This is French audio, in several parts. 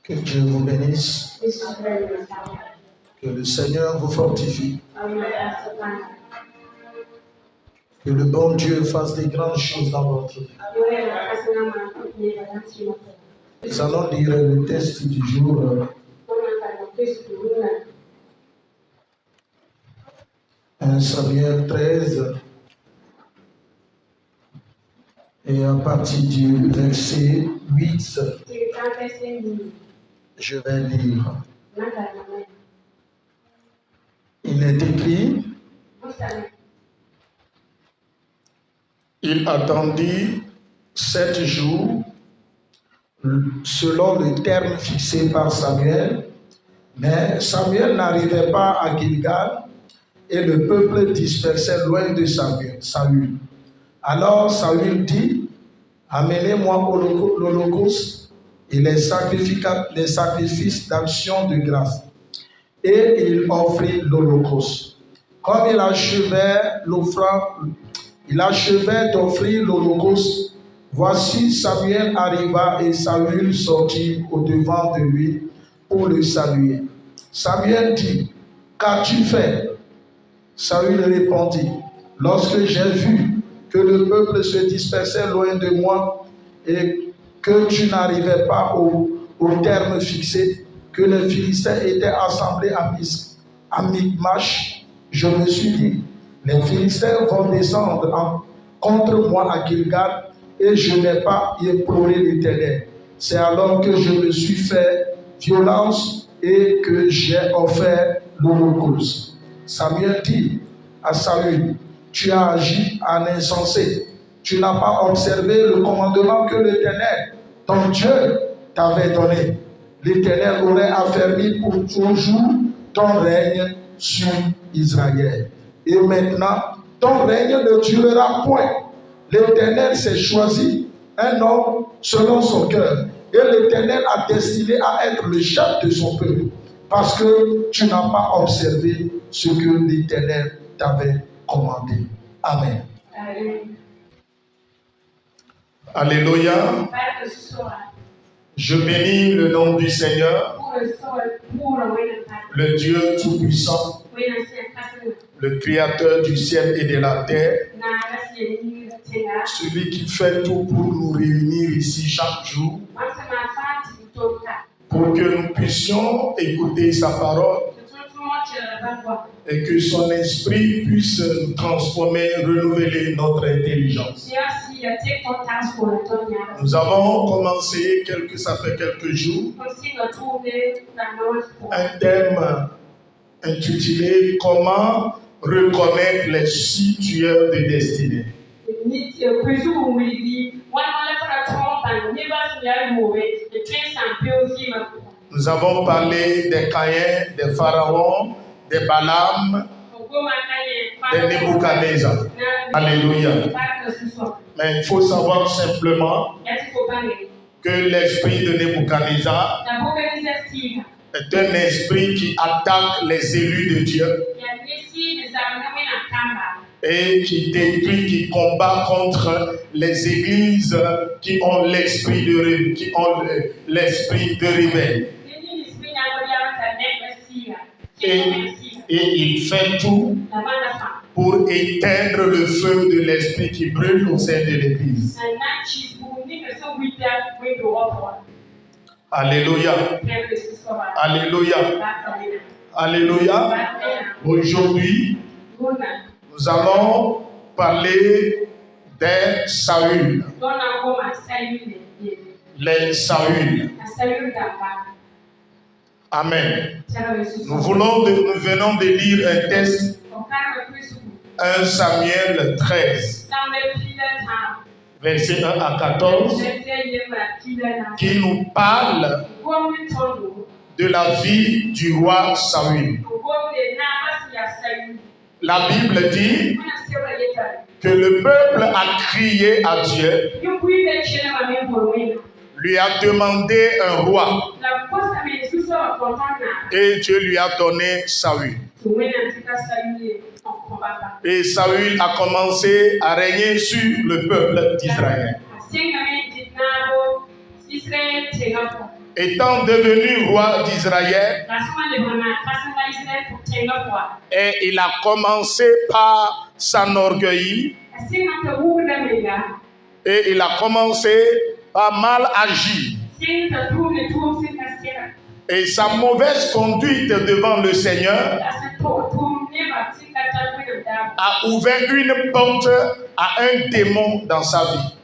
Que Dieu vous bénisse. Que le Seigneur vous fortifie. Que le bon Dieu fasse des grandes choses dans votre vie. Nous allons lire le texte du jour. 1 Samuel 13. Et à partir du verset 8, je vais lire. Il est écrit: il attendit 7 jours, selon le terme fixé par Samuel, mais Samuel n'arrivait pas à Gilgal et le peuple dispersait loin de Saül. Alors Saül dit: amenez-moi l'holocauste et les sacrifices d'action de grâce. Et il offrit l'holocauste. Comme il achevait d'offrir l'holocauste, voici Samuel arriva et Saül sortit au-devant de lui pour le saluer. Samuel dit: qu'as-tu fait? Saül répondit: lorsque j'ai vu que le peuple se dispersait loin de moi et que tu n'arrivais pas au terme fixé, que les Philistins étaient assemblés à Michmash, je me suis dit: les Philistins vont descendre contre moi à Gilgal et je n'ai pas imploré l'Éternel. C'est alors que je me suis fait violence et que j'ai offert l'holocauste. Samuel dit à Saül: tu as agi en insensé. Tu n'as pas observé le commandement que l'Éternel, ton Dieu, t'avait donné. L'Éternel aurait affermi pour toujours ton règne sur Israël. Et maintenant, ton règne ne durera point. L'Éternel s'est choisi un homme selon son cœur. Et l'Éternel a destiné à être le chef de son peuple. Parce que tu n'as pas observé ce que l'Éternel t'avait commandé. Amen. Alléluia. Je bénis le nom du Seigneur, le Dieu Tout-Puissant, le Créateur du ciel et de la terre, celui qui fait tout pour nous réunir ici chaque jour, pour que nous puissions écouter sa parole et que son esprit puisse nous transformer, renouveler notre intelligence. Nous avons commencé, ça fait quelques jours, un thème intitulé « Comment reconnaître les 6 tueurs de destinée ». Nous avons parlé des Caïns, des Pharaons, des Balaam, des Nebuchadnezzar. Alléluia. Mais il faut savoir simplement que l'esprit de Nebuchadnezzar est un esprit qui attaque les élus de Dieu et qui détruit, qui combat contre les églises qui ont l'esprit de réveil. Et il fait tout pour éteindre le feu de l'esprit qui brûle au sein de l'église. Alléluia. Alléluia. Alléluia. Aujourd'hui, nous allons parler des Saül. Les Saül. Amen. Nous venons de lire un texte, 1 Samuel 13, verset 1 à 14, qui nous parle de la vie du roi Saül. La Bible dit que le peuple a crié à Dieu, lui a demandé un roi, et Dieu lui a donné Saül. Et Saül a commencé à régner sur le peuple d'Israël. étant devenu roi d'Israël, et il a commencé par s'enorgueillir, et il a commencé par mal agir. Et sa mauvaise conduite devant le Seigneur a ouvert une porte à un démon dans sa vie.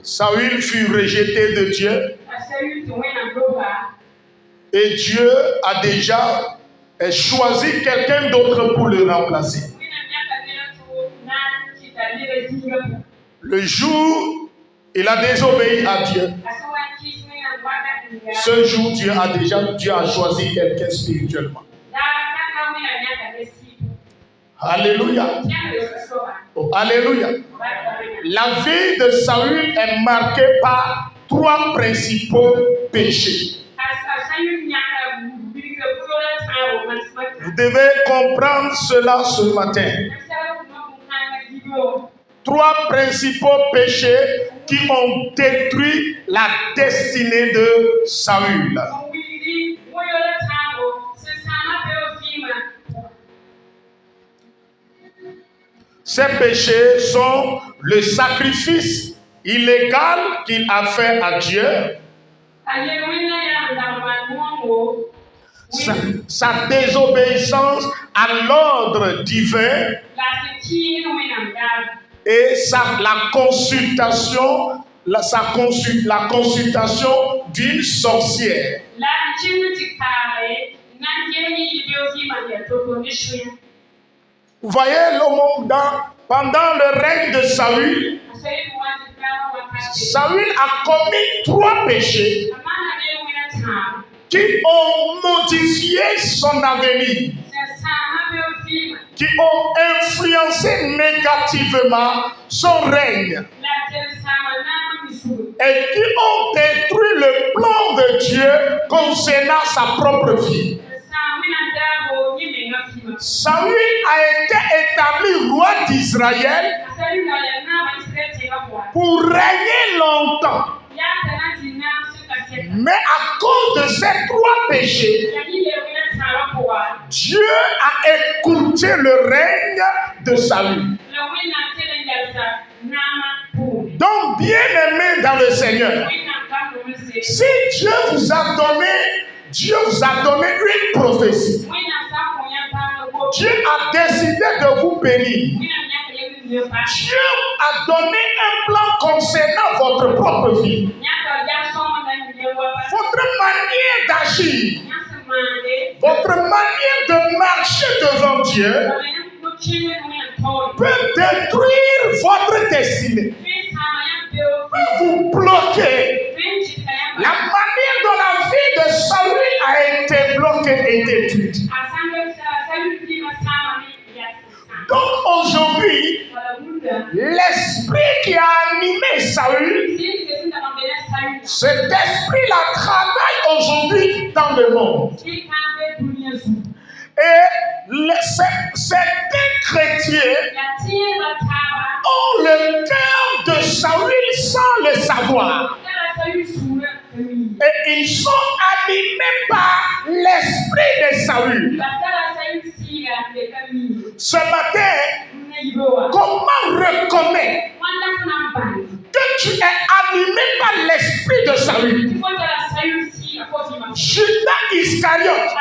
Saül fut rejeté de Dieu. Et Dieu a déjà choisi quelqu'un d'autre pour le remplacer. Le jour, il a désobéi à Dieu. Ce jour, Dieu a choisi quelqu'un spirituellement. Alléluia. Oh, alléluia. La vie de Saül est marquée par 3 principaux péchés. Vous devez comprendre cela ce matin. 3 principaux péchés qui ont détruit la destinée de Saül. Ces péchés sont le sacrifice illégal qu'il a fait à Dieu, sa désobéissance à l'ordre divin et la consultation d'une sorcière. Vous voyez l'homme pendant le règne de Saül, Saül a commis 3 péchés qui ont modifié son avenir, qui ont influencé négativement son règne et qui ont détruit le plan de Dieu concernant sa propre vie. Saül a été établi roi d'Israël pour régner longtemps. Mais à cause de ces 3 péchés, Dieu a écourté le règne de Saül. Donc, bien-aimés dans le Seigneur, si Dieu vous a donné une prophétie, Dieu a décidé de vous bénir. Dieu a donné un plan concernant votre propre vie. Votre manière d'agir, votre manière de marcher devant Dieu peut détruire votre destinée, peut vous bloquer. La manière dont la vie de Saül a été bloquée et détruite. Donc aujourd'hui, l'esprit qui a animé Saül, cet esprit-là travaille aujourd'hui dans le monde. Et certains chrétiens ont le cœur de Saül sans le savoir. Et ils sont animés par l'esprit de Saül. Ce matin, comment reconnaître que tu es animé par l'esprit de Saül? Judas Iscariote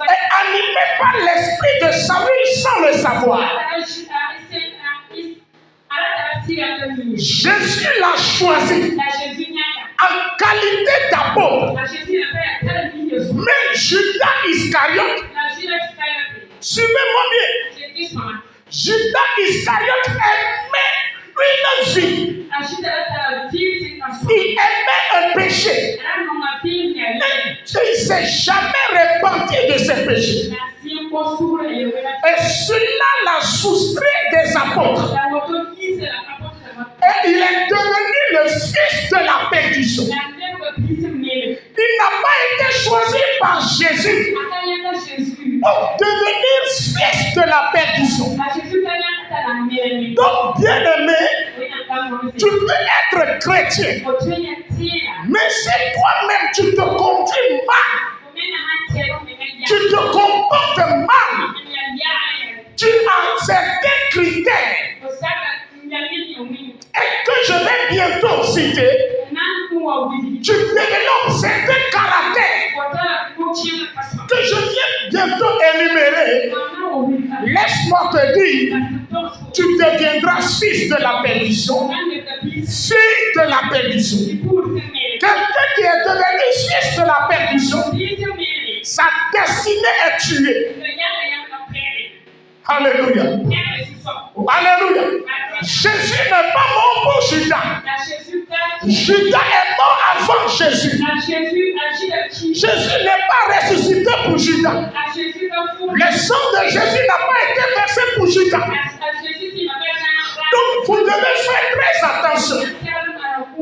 est animé par l'esprit de Saül sans le savoir. Jésus l'a choisi en qualité d'apôtre. Mais Judas Iscariote, suivez-moi bien, Judas Iscariote aimait une vie. Il aimait un péché. Et il ne s'est jamais repenti de ses péchés. Et cela l'a soustrait des apôtres. Et il est devenu le fils de la perdition. Il n'a pas été choisi par Jésus pour devenir fils de la perdition. Donc, bien-aimé, tu peux être chrétien. Mais si toi-même tu te conduis mal, tu te comportes mal, tu as certains critères et que je vais bientôt citer, tu développes certains caractères que je viens bientôt énumérer. Laisse-moi te dire, tu deviendras fils de la perdition, fille de la perdition. Quelqu'un qui est devenu fils de la perdition, sa destinée est tuée. Alléluia. Alléluia. Jésus n'est pas mort pour Judas. Judas est mort avant Jésus. Jésus n'est pas ressuscité pour Judas. Le sang de Jésus n'a pas été versé pour Judas. Donc vous devez faire très attention.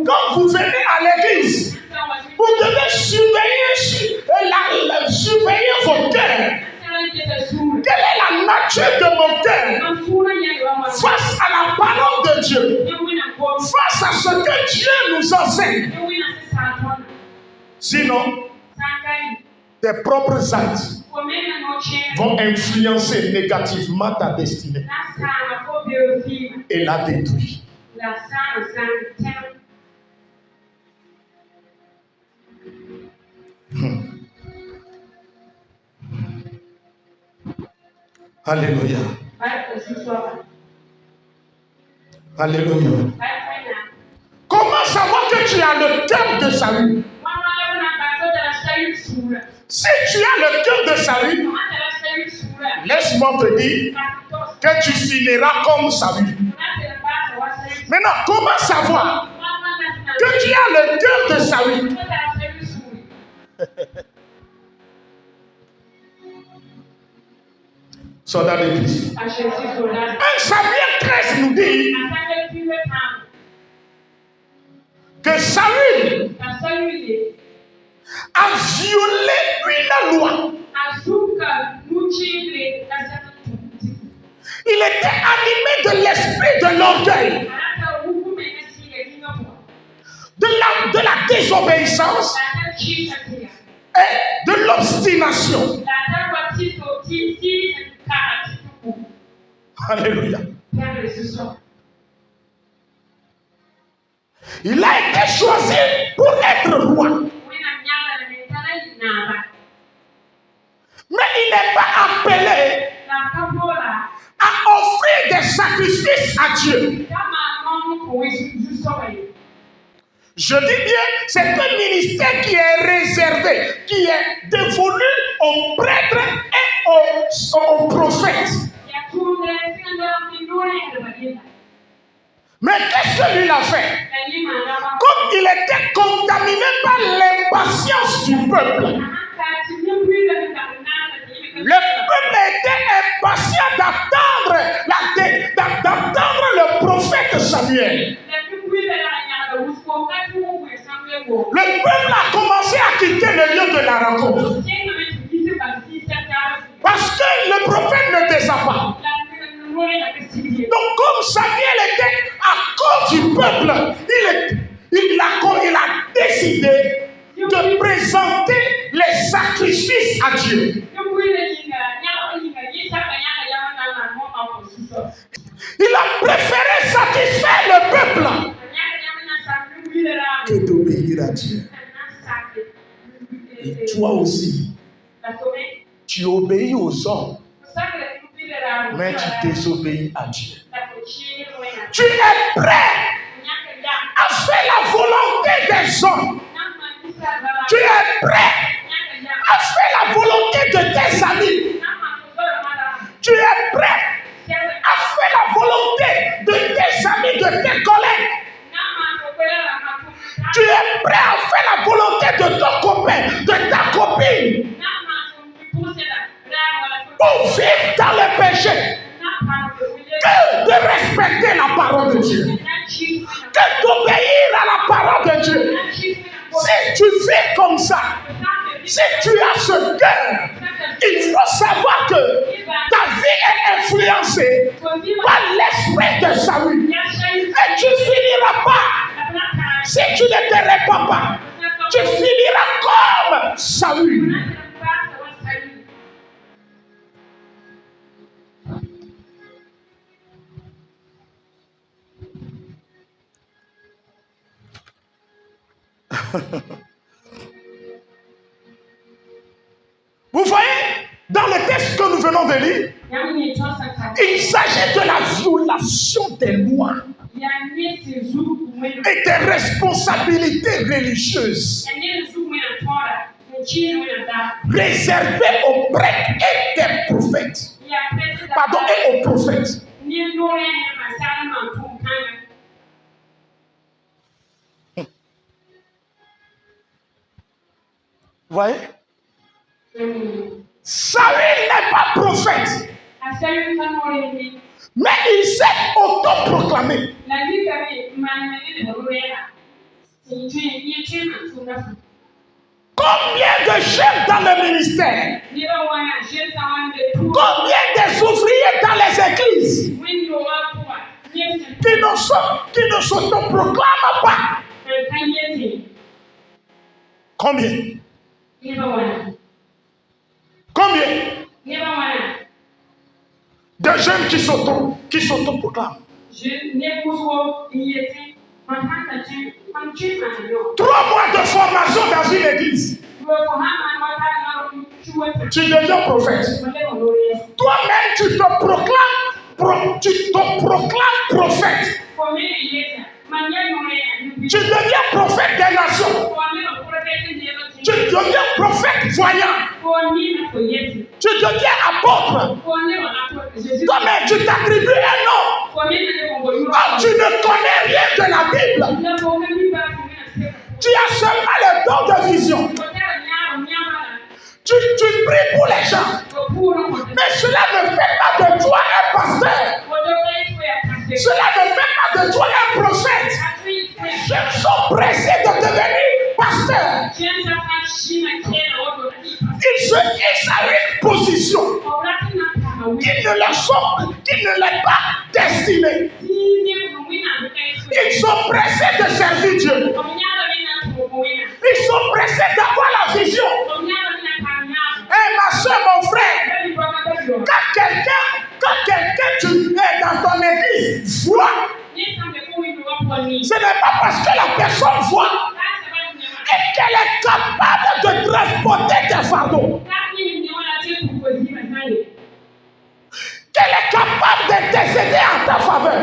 Quand vous venez à l'église, vous devez surveiller vos cœurs. Quelle est la nature de mon cœur face à la parole de Dieu, face à ce que Dieu nous enseigne? Sinon, tes propres actes vont influencer négativement ta destinée et la détruire. Alléluia. Alléluia. Comment savoir que tu as le cœur de salut? Si tu as le cœur de salut, laisse-moi te dire que tu finiras comme salut. Maintenant, comment savoir que tu as le cœur de salut? Soldat de Christ. 1 Samuel 13 nous dit que Saül a violé une loi. Il était animé de l'esprit de l'orgueil, de la désobéissance et de l'obstination. Alléluia. Il a été choisi pour être roi. Mais il n'est pas appelé à offrir des sacrifices à Dieu. Je dis bien, c'est un ministère qui est réservé, qui est dévolu aux prêtres et aux prophètes. Mais qu'est-ce que lui a fait? Comme il était contaminé par l'impatience du peuple, le peuple était impatient d'attendre le prophète Samuel. Le peuple a commencé à quitter le lieu de la rencontre. Parce que le prophète ne descend pas. Donc comme Samuel était à cause du peuple, il a décidé de présenter les sacrifices à Dieu. Il a préféré satisfaire le peuple que d'obéir à Dieu. Et toi aussi, tu obéis aux hommes, mais tu désobéis à Dieu. Tu es prêt à faire la volonté des hommes. Tu es prêt à faire la volonté de tes amis. Tu es prêt à faire la volonté de tes amis, de tes collègues. Tu es prêt à faire la volonté de ton copain, de ta copine, pour vivre dans le péché, que de respecter la parole de Dieu, que d'obéir à la parole de Dieu. Si tu vis comme ça, si tu as ce cœur, il faut savoir que ta vie est influencée par l'esprit de salut. Et tu finiras pas Si tu ne te répands pas, tu finiras comme Saül. Vous voyez, dans le texte que nous venons de lire, il s'agit de la violation des lois et des responsabilités religieuses réservées aux prêtres et des prophètes. Pardon, et aux prophètes. Vous voyez? Saül n'est pas prophète. Mais il s'est autoproclamé. Combien de jeunes dans le ministère? Combien des ouvriers dans les églises qui ne s'autoproclament pas? Combien? Combien de jeunes qui s'autoproclament? 3 mois de formation dans une église. Tu deviens prophète. Toi-même, tu te proclames prophète. Tu deviens prophète des nations. Tu deviens prophète voyant. Tu deviens apôtre. Toi-même, tu t'attribues un nom. Tu ne connais rien de la Bible. Tu as seulement le don de vision. Tu pries pour les gens. Mais cela ne fait pas de toi un pasteur. Cela ne fait pas de toi un prophète. Les gens sont pressés de devenir pasteur. Ils se hissent à une position qui ne l'est pas destinée. Ils sont pressés de servir Dieu. Ils sont pressés d'avoir la vision. Ma soeur, mon frère, quand quelqu'un tu es dans ton église voit, ce n'est pas parce que la personne voit et qu'elle est capable de transporter tes fardeaux, qu'elle est capable d'intercéder en ta faveur.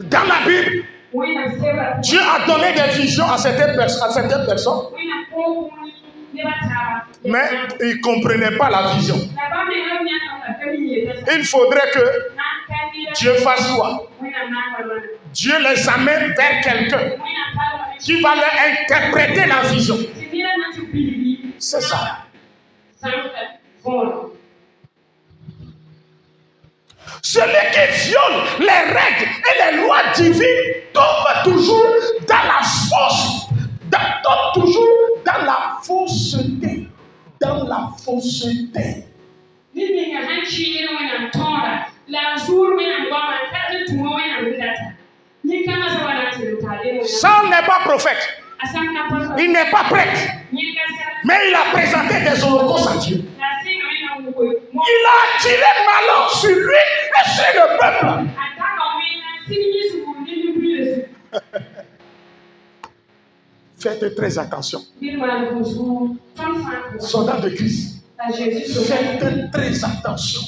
Dans la Bible, Dieu a donné des visions à certaines personnes, mais ils ne comprenaient pas la vision. Il faudrait que Dieu fasse quoi? Dieu les amène vers quelqu'un qui va leur interpréter la vision. C'est ça. Celui qui viole les règles et les lois divines tombe toujours dans la fausseté. Dans la fausseté. Saül n'est pas prophète. Il n'est pas prêtre. Mais il a présenté des holocaustes à Dieu. Il a attiré malheur sur lui et sur le peuple. Faites très attention. Soldats de Christ. Faites très attention.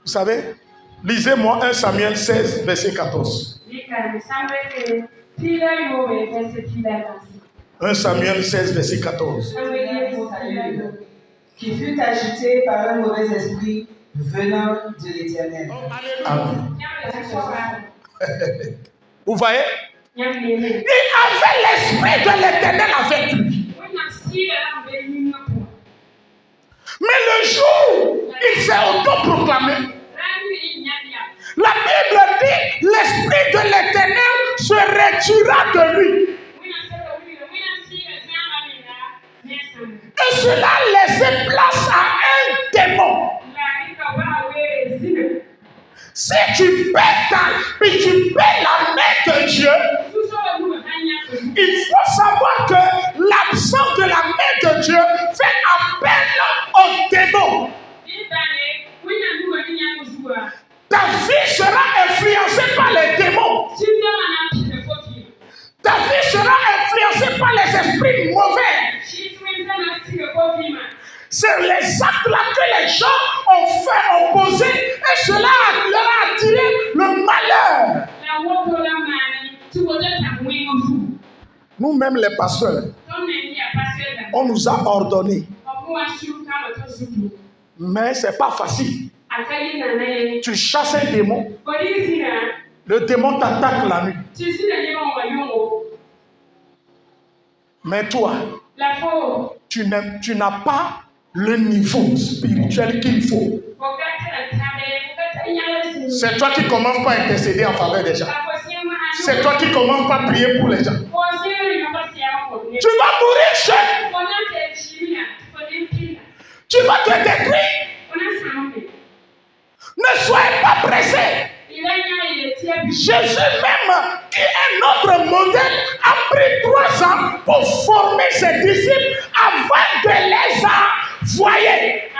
Vous savez, lisez-moi 1 Samuel 16, verset 14. 1 Samuel 16, verset 14. Qui fut agité par un mauvais esprit venant de l'Éternel. Amen. Vous voyez? Il avait l'esprit de l'Éternel avec lui. Mais le jour où il s'est autoproclamé, la Bible dit l'esprit de l'Éternel se retira de lui. Et cela laissait place à un démon. Si tu paies la main de Dieu, il faut savoir que l'absence de la main de Dieu fait appel au démon. Ta vie sera influencée par les démons. Ta vie sera influencée par les esprits mauvais. C'est les actes là que les gens ont fait opposer et cela leur a attiré le malheur. Nous-mêmes les pasteurs, on nous a ordonné. Mais ce n'est pas facile. Tu chasses un démon. Le démon t'attaque la nuit. Mais toi, tu n'as pas le niveau spirituel qu'il faut. C'est toi qui commences par intercéder en faveur des gens. C'est toi qui commences par prier pour les gens. Tu vas mourir jeune. Tu vas te détruire. Ne soyez pas pressés. Jésus même, qui est notre modèle, a pris 3 ans pour former ses disciples avant de les envoyer.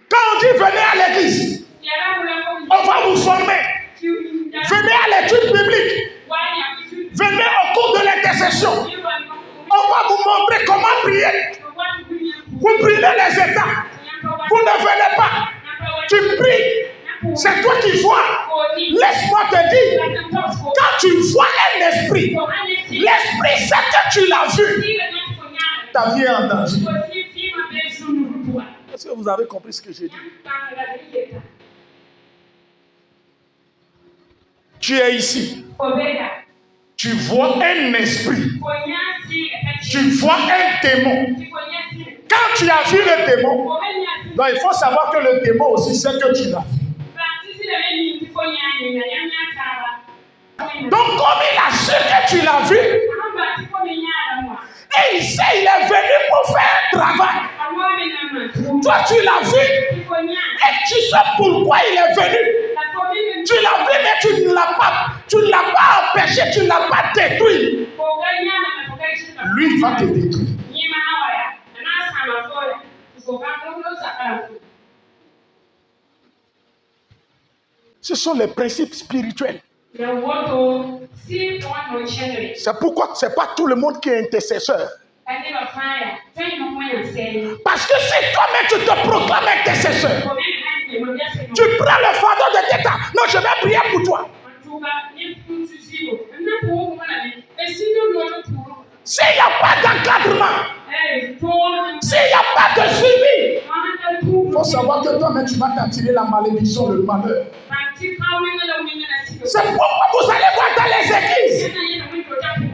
Quand on dit venez à l'église, on va vous former. Venez à l'étude biblique. Venez au cours de l'intercession. On va vous montrer comment prier. Vous brûlez les états. Vous ne venez pas. Tu pries. C'est toi qui vois. Laisse-moi te dire. Quand tu vois un esprit, l'esprit sait que tu l'as vu. Ta vie est en danger. Est-ce que vous avez compris ce que j'ai dit? Tu es ici. Tu vois un esprit. Tu vois un démon. Quand tu as vu le démon, donc il faut savoir que le démon aussi sait que tu l'as vu. Donc comme il a su que tu l'as vu, et il sait il est venu pour faire un travail. Toi tu l'as vu, et tu sais pourquoi il est venu. Tu l'as vu mais tu ne l'as pas empêché, tu ne l'as pas détruit. Lui il va te détruire. Ce sont les principes spirituels. C'est pourquoi ce n'est pas tout le monde qui est intercesseur. Parce que si toi-même tu te proclames intercesseur, tu prends le fardeau de tes temps. Non, je vais prier pour toi. S'il n'y a pas d'encadrement, s'il n'y a pas de suivi, il faut savoir que toi-même tu vas t'attirer la malédiction, le malheur. C'est pourquoi vous allez voir dans les églises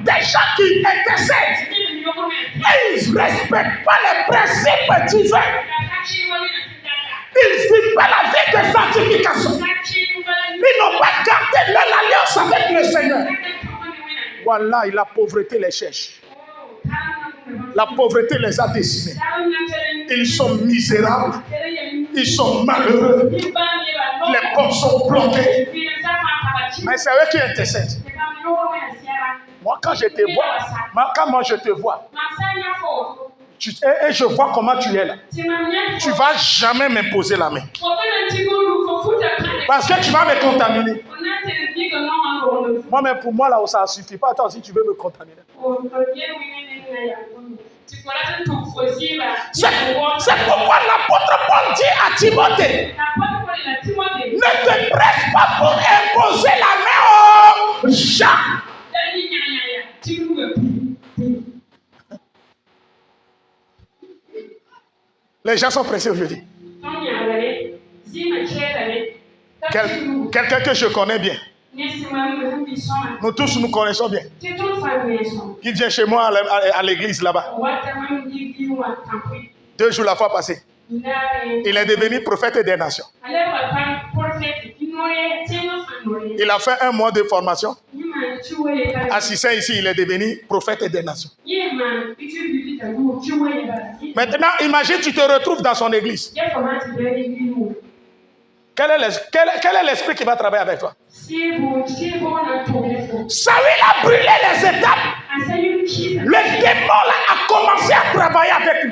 des gens qui intercèdent et ils ne respectent pas les principes divins. Ils ne vivent pas la vie de sanctification. Ils n'ont pas gardé leur alliance avec le Seigneur. Voilà, la pauvreté les cherche. La pauvreté les a décimés. Ils sont misérables. Ils sont malheureux. Les portes sont bloquées. Mais c'est eux qui intercèdent. Moi, quand je te vois, et je vois comment tu es là, tu ne vas jamais m'imposer la main. Parce que tu vas me contaminer. Moi-même, pour moi, là où ça ne suffit pas, toi aussi, tu veux me contaminer. C'est pourquoi l'apôtre Paul dit à Timothée, ne te presse pas pour imposer la main aux gens. Les gens sont pressés aujourd'hui. Quelqu'un que je connais bien. Nous tous nous connaissons bien. Qui vient chez moi à l'église là-bas. 2 jours la fois passée. Il est devenu prophète des nations. Il a fait un mois de formation. Assistant ici, il est devenu prophète des nations. Maintenant, imagine, tu te retrouves dans son église. Quel est l'esprit qui va travailler avec toi? Saül a brûlé les étapes. Le démon là a commencé à travailler avec lui.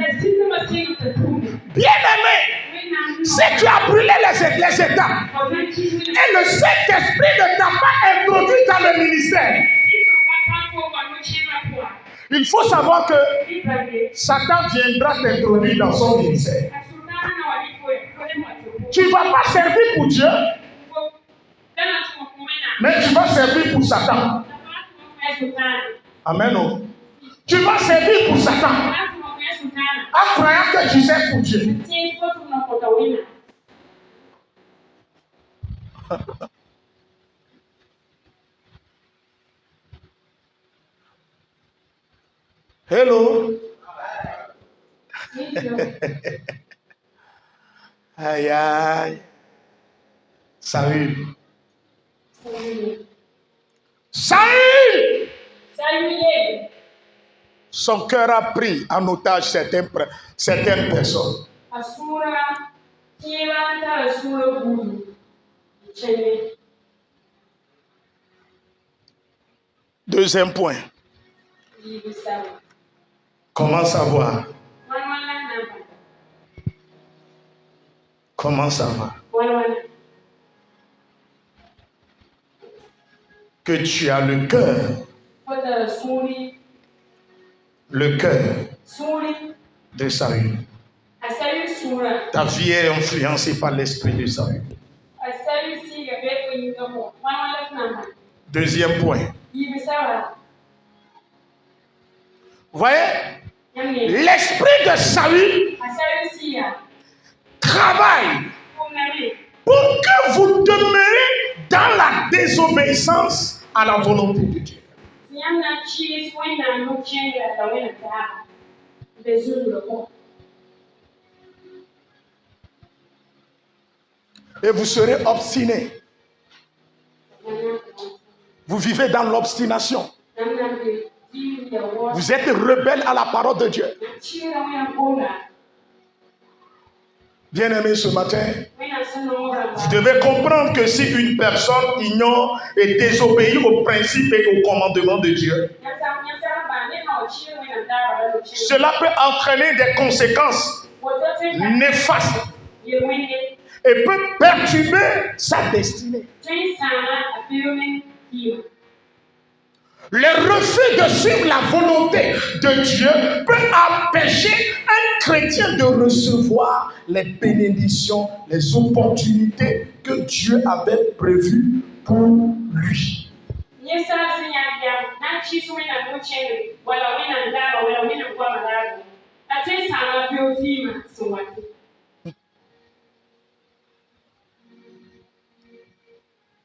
Bien-aimé, si tu as brûlé les étapes et le Saint-Esprit ne t'a pas introduit dans le ministère, il faut savoir que Satan viendra t'introduire dans son ministère. Tu ne vas pas servir pour Dieu, mais tu vas servir pour Satan. Amen. Oh. Tu vas servir pour Satan en croyant que tu sers pour Dieu. Hello. Aïe aïe. Saül. Saül. Son cœur a pris en otage certaines personnes. Deuxième point. Comment savoir? Comment savoir que tu as le cœur de Saül? Ta vie est influencée par l'esprit de Saül. Deuxième point. Vous voyez, l'esprit de Saül travaille pour que vous demeurez dans la désobéissance à la volonté de Dieu. Et vous serez obstiné. Vous vivez dans l'obstination. Vous êtes rebelle à la parole de Dieu. Bien-aimé, ce matin, vous devez comprendre que si une personne ignore et désobéit aux principes et aux commandements de Dieu, cela peut entraîner des conséquences néfastes et peut perturber sa destinée. Le refus de suivre la volonté de Dieu peut empêcher un chrétien de recevoir les bénédictions, les opportunités que Dieu avait prévues pour lui.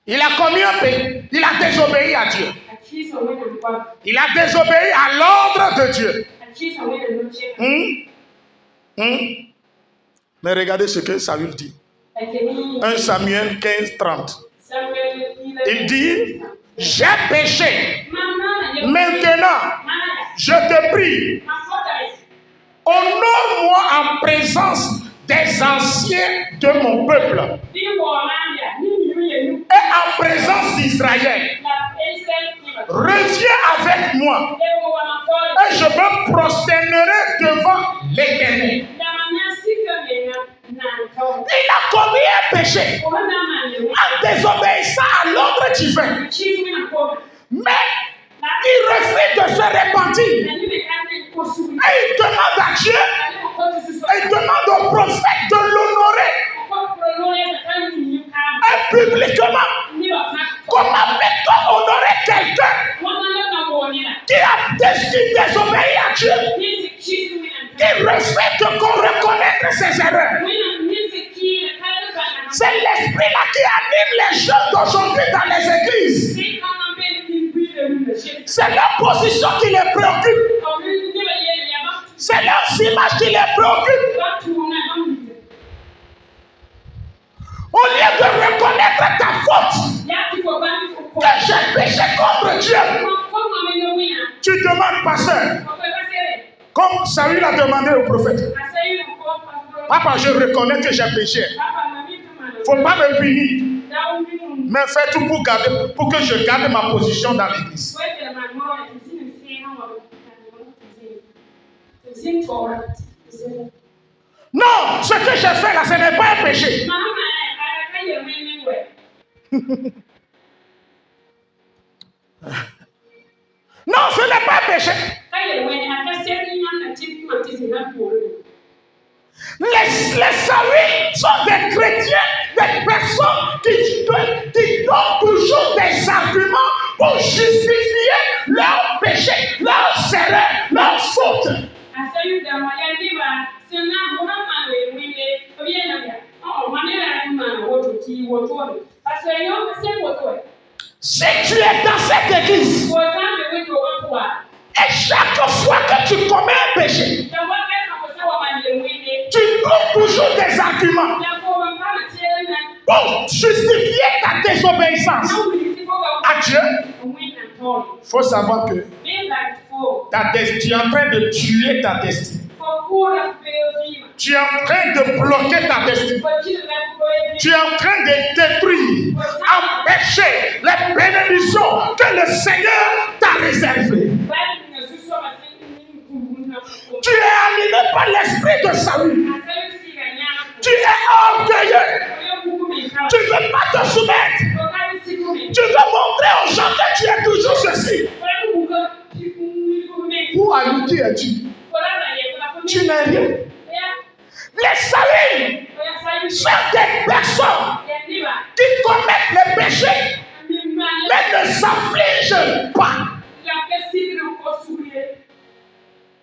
Il a commis un péché, il a désobéi à Dieu. Il a désobéi à l'ordre de Dieu. Mais regardez ce que Saül dit. 1 Samuel 15:30. Il dit, j'ai péché. Maintenant, je te prie, honore-moi en présence des anciens de mon peuple et en présence d'Israël. Reviens avec moi et je me prosternerai devant l'Éternel. Il a commis un péché en désobéissant à l'ordre divin. Mais il refuse de se repentir. Et il demande à Dieu, il demande au prophète de l'honorer. Et publiquement, comment peut-on honorer quelqu'un qui a désobéi à Dieu, qui refuse qu'on reconnaisse ses erreurs? C'est l'esprit-là qui anime les jeunes d'aujourd'hui dans les églises. C'est leur position qui les préoccupe. C'est leur image qui les préoccupe. Au lieu de reconnaître ta faute, que j'ai péché contre Dieu, tu demandes pasteur, comme Saül a demandé au prophète. Papa, je reconnais que j'ai péché. Il ne faut pas me punir. Mais fais tout pour que je garde ma position dans l'église. Non, ce que j'ai fait là, ce n'est pas un péché. Non, ce n'est pas un péché. Les Saoulis sont des chrétiens, des personnes qui donnent toujours des arguments pour justifier leur péché, leur erreur, leur faute. Si tu es dans cette église et chaque fois que tu commets un péché, tu trouves toujours des arguments pour justifier ta désobéissance à Dieu. Il faut savoir que tu es en train de tuer ta destinée. Tu es en train de bloquer ta destinée. Tu es en train de détruire, empêcher les bénédictions que le Seigneur t'a réservées. Tu es animé par l'esprit de Saül. Tu es orgueilleux. Tu ne veux pas te soumettre. Tu veux montrer aux gens que tu es toujours ceci. Où qui es-tu? Tu n'es rien. Les Saül sont des personnes qui commettent les péchés, mais ne s'affligent pas.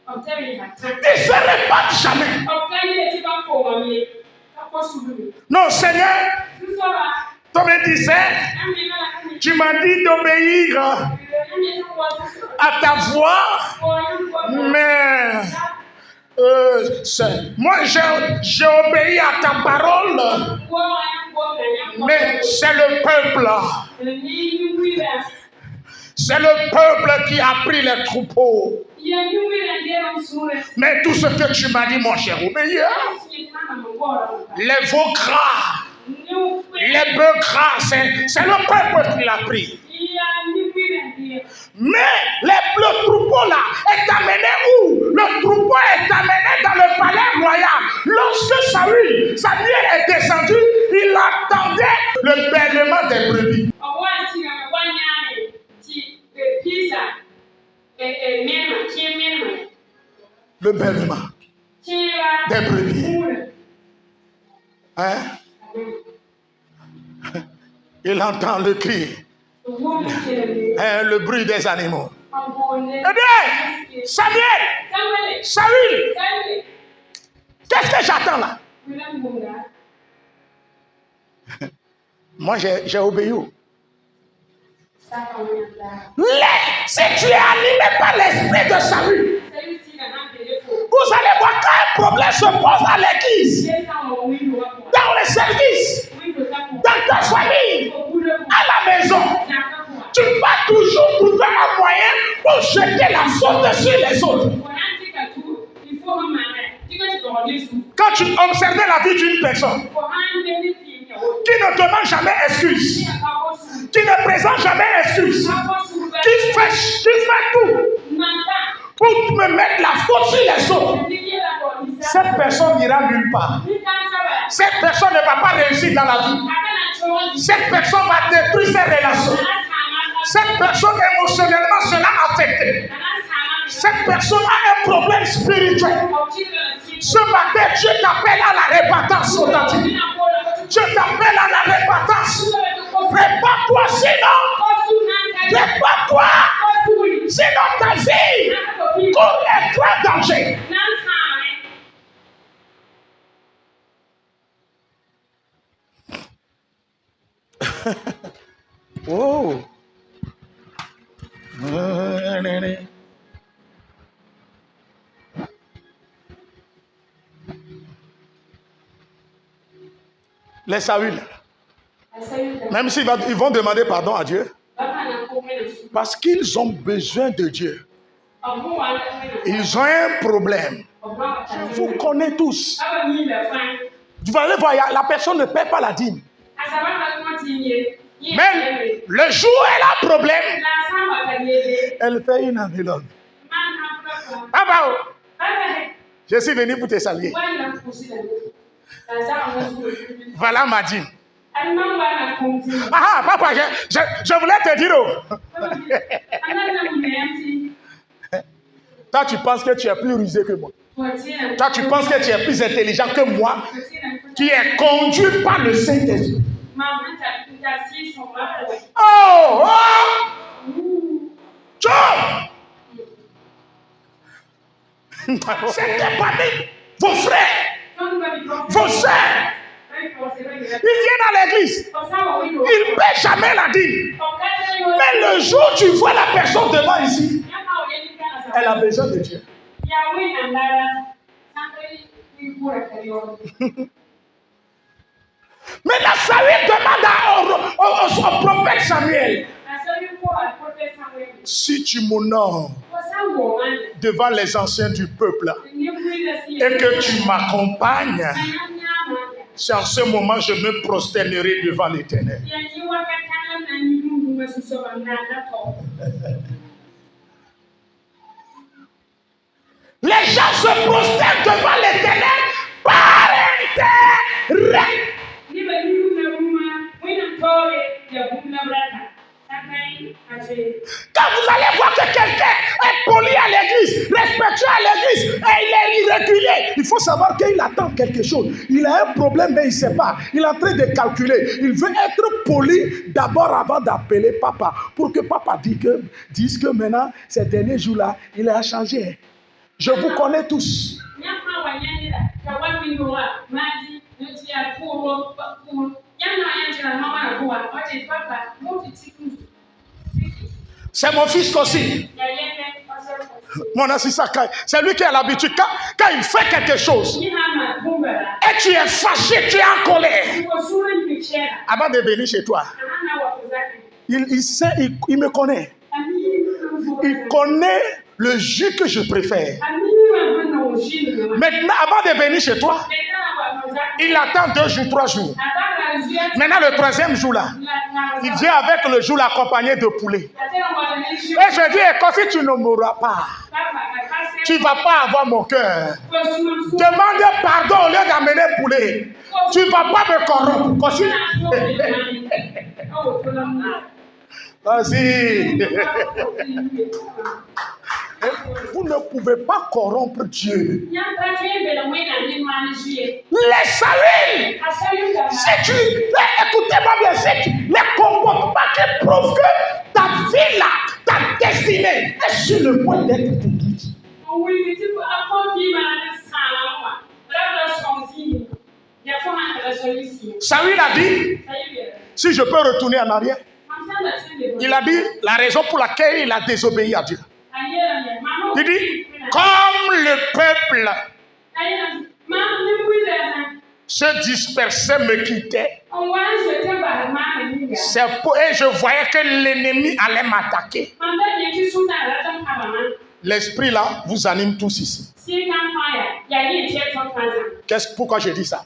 Ils ne se répandent jamais. Non, Seigneur, tu me disais, tu m'as dit d'obéir à ta voix, mais moi j'ai obéi à ta parole, mais c'est le peuple. C'est le peuple qui a pris les troupeaux. Mais tout ce que tu m'as dit, mon cher, obéir. Les veaux gras, les bœufs gras, c'est le peuple qui l'a pris. Mais le troupeau là est amené où? Le troupeau est amené dans le palais royal. Lorsque Samuel est descendu, il attendait le bêlement des brebis. Le bêlement des brebis. Hein? Il entend le cri. Le bruit des animaux. Eh bien, Samuel, Saül, qu'est-ce que j'attends là? Moi, j'ai obéi. Si tu es animé par l'esprit de Saül, vous allez voir quand un problème se pose à l'église, dans les services, dans ta famille, à la maison, tu vas toujours trouver un moyen pour jeter la faute sur les autres. Quand tu observais la vie d'une personne qui ne demande jamais excuse, qui ne présente jamais excuse, qui fait tout pour me mettre la faute sur les autres, cette personne n'ira nulle part. Cette personne ne va pas réussir dans la vie. Cette personne va détruire ses relations. Cette personne émotionnellement sera affectée. Cette personne a un problème spirituel. Ce matin, Dieu t'appelle à la repentance authentique. Dieu t'appelle à la repentance. Prépare-toi, sinon, prépare-toi. Sinon, ta vie court un grand danger. Oh. Les Saül, Même s'ils vont demander pardon à Dieu. Parce qu'ils ont besoin de Dieu. Ils ont un problème. Je vous connais tous. Vous allez voir, la personne ne paie pas la dîme. Mais le jour où elle a un problème, elle fait une enveloppe. Je suis venu pour te saluer. Voilà ma dîme. Ah, papa, je voulais te dire. Toi, tu penses que tu es plus rusé que moi. Toi, tu penses que tu es plus intelligent que moi. Tu es conduit par le Saint-Esprit. Oh! C'était parmi vos frères, vos sœurs. Ils viennent à l'église. Ils ne paient jamais la dîme. Mais le jour où tu vois la personne devant ici, elle a besoin de Dieu. Maintenant, Saül demande au prophète Samuel, si tu m'honores devant les anciens du peuple et que tu m'accompagnes, c'est en ce moment que je me prosternerai devant l'Éternel. Les gens se prosternent devant l'Éternel par intérêt. Quand vous allez voir que quelqu'un est poli à l'église, respectueux à l'église, et il est irrégulier, il faut savoir qu'il attend quelque chose. Il a un problème, mais il ne sait pas. Il est en train de calculer. Il veut être poli d'abord avant d'appeler papa, pour que papa dise que maintenant, ces derniers jours-là, il a changé. Je vous connais tous. C'est mon fils aussi. Mon assistant, c'est lui qui a l'habitude. Quand il fait quelque chose, et tu es fâché, tu es en colère, avant de venir chez toi, il sait, il me connaît. Il connaît le jus que je préfère. Maintenant, avant de venir chez toi, il attend 2 jours, 3 jours. Maintenant, le 3e jour là, il vient avec le jour accompagné de poulet. Et je dis, quand si tu ne mourras pas, tu ne vas pas avoir mon cœur. Demande pardon au lieu d'amener poulet. Tu ne vas pas me corrompre. Vas-y. Vous ne pouvez pas corrompre Dieu. Les Saül, si tu écoutez-moi bien, c'est les comportements qui prouvent que ta vie là, ta destinée est sur le point d'être détruite. Saül a dit, si je peux retourner en arrière, il a dit la raison pour laquelle il a désobéi à Dieu. Il dit, comme le peuple se dispersait, me quittait, et je voyais que l'ennemi allait m'attaquer. L'esprit là vous anime tous ici. Pourquoi je dis ça?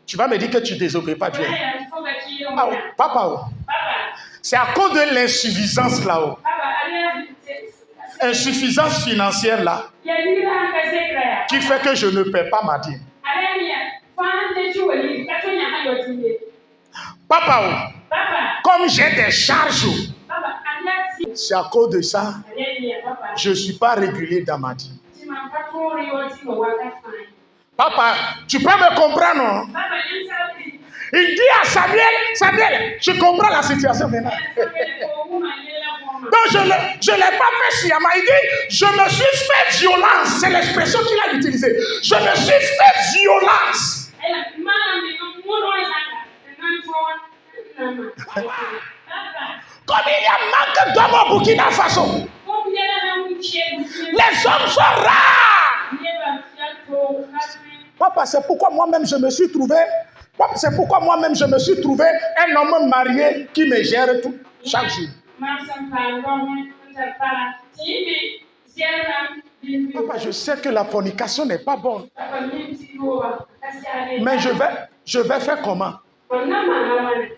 Tu vas me dire que tu ne désobéis pas Dieu. Ah, papa, c'est à cause de l'insuffisance là-haut. Insuffisance financière là, qui fait que je ne paie pas ma dîme. Papa, comme j'ai des charges, c'est à cause de ça, je ne suis pas régulier dans ma dîme. Papa, tu peux me comprendre, non? Il dit à Samuel, je comprends la situation maintenant. Donc je ne l'ai pas fait sciemment. Il dit, je me suis fait violence. C'est l'expression qu'il a utilisée. Je me suis fait violence. Comme il y a manque d'hommes au Burkina Faso. Les hommes sont rares. Papa, c'est pourquoi moi-même je me suis trouvé C'est pourquoi moi-même, je me suis trouvé un homme marié qui me gère tout chaque jour. Papa, je sais que la fornication n'est pas bonne. Mais je vais faire comment?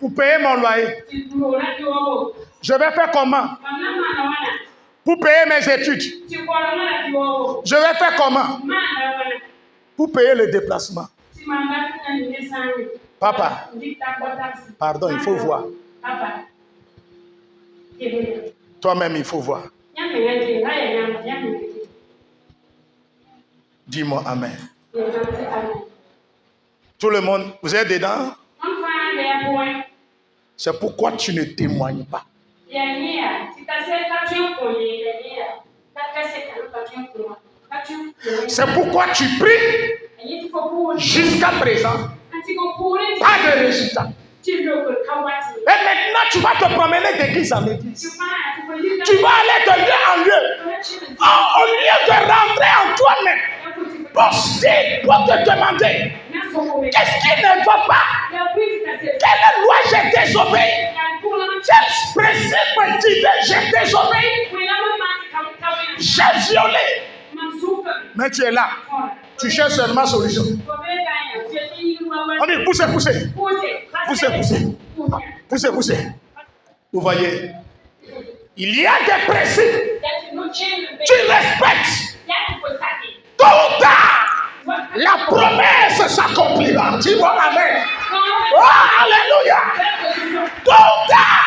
Pour payer mon loyer. Je vais faire comment? Pour payer mes études. Je vais faire comment? Pour payer le déplacement. Papa, pardon, il faut voir. Toi-même, il faut voir. Dis-moi Amen. Tout le monde, vous êtes dedans? C'est pourquoi tu ne témoignes pas. C'est pourquoi tu pries jusqu'à présent. Pas de résultat. Et maintenant, tu vas te promener d'église en église. Tu vas aller de lieu en lieu. Au lieu de rentrer en toi-même. Pour te demander qu'est-ce qui ne va pas? Quelle loi j'ai désobéi? Quel principe divin j'ai désobéi? J'ai violé. Mais tu es là. Tu cherches seulement solution. On dit poussez, poussez. Poussez, poussez. Poussez, poussez. Vous voyez, il y a des principes. Tu respectes. Tôt ou tard, la promesse s'accomplira. Dis-moi Amen. Oh, alléluia. Tôt ou tard,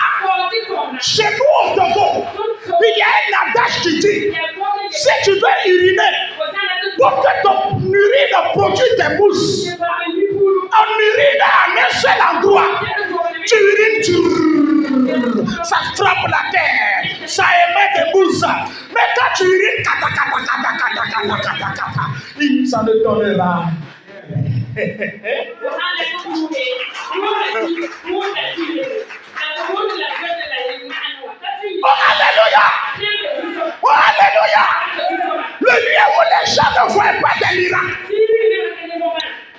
chez nous au Togo, il y a un adage qui dit, si tu veux uriner, pour que ton urine produise des mousses, on urine à un seul endroit. Tu urines, ça frappe la terre, ça émet des mousses. Mais quand tu urines, ça ne donnera. Oh, alléluia! Oh, alléluia! Le lieu où les gens ne voient pas des miracles.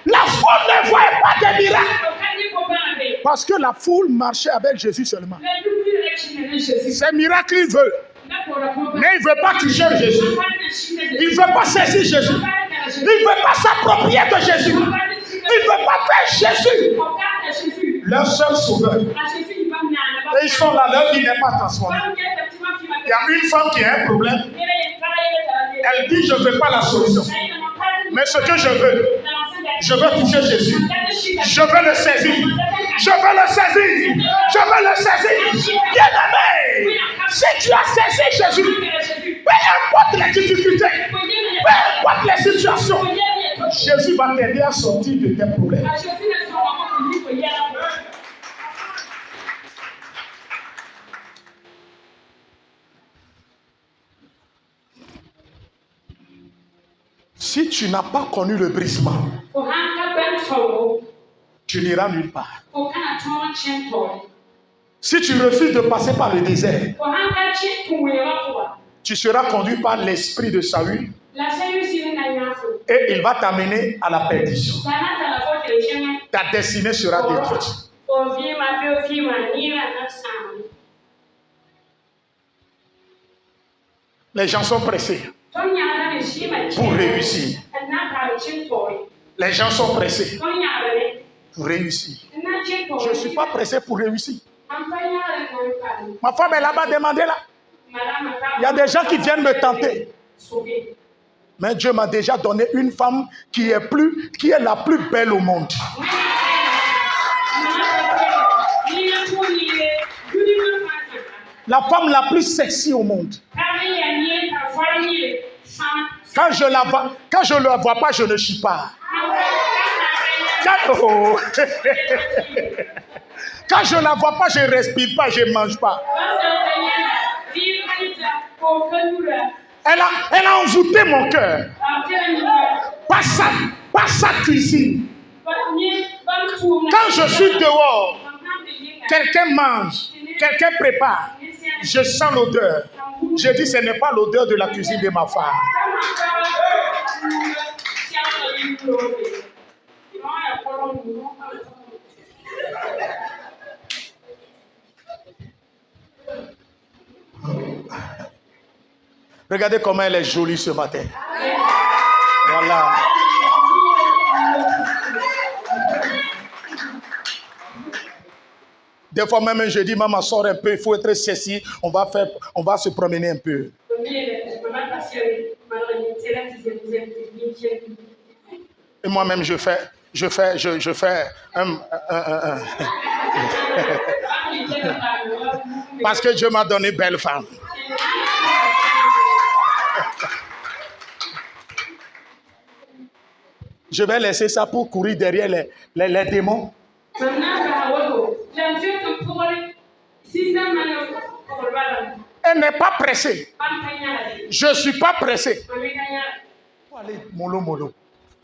La foule ne voit pas des miracles. Parce que la foule marchait avec Jésus seulement. Ces miracles, il veut. Mais il ne veut pas toucher Jésus. Il ne veut pas saisir Jésus. Il ne veut pas s'approprier de Jésus. Il ne veut pas faire Jésus leur seul sauveur. Et ils sont là, leur vie n'est pas transformée. Il y a une femme qui a un problème. Elle dit, je ne veux pas la solution. Mais ce que je veux toucher Jésus. Je veux le saisir. Je veux le saisir. Je veux le saisir. Bien-aimé, si tu as saisi Jésus, peu importe les difficultés, peu importe les situations, Jésus va t'aider à sortir de tes problèmes. Si tu n'as pas connu le brisement, tu n'iras nulle part. Si tu refuses de passer par le désert, tu seras conduit par l'esprit de Saül et il va t'amener à la perdition. Ta destinée sera détruite. Les gens sont pressés pour réussir. Les gens sont pressés pour réussir. Je ne suis pas pressé pour réussir. Ma femme est là-bas, demandez-la. Il y a des gens qui viennent me tenter. Mais Dieu m'a déjà donné une femme qui est la plus belle au monde. La femme la plus sexy au monde. Quand je ne la vois pas, je ne chie pas. Quand je ne la vois pas, je ne respire pas, je ne mange pas. Elle a envoûté mon cœur. Par sa cuisine. Quand je suis dehors, quelqu'un mange, quelqu'un prépare. Je sens l'odeur. Je dis, ce n'est pas l'odeur de la cuisine de ma femme. Regardez comment elle est jolie ce matin. Voilà. Des fois même, je dis, maman, sort un peu, il faut être sexy, on va se promener un peu. Et moi-même, je fais un. Parce que Dieu m'a donné belle femme. Je vais laisser ça pour courir derrière les démons. Elle n'est pas pressée. Je ne suis pas pressé. Allez, mollo.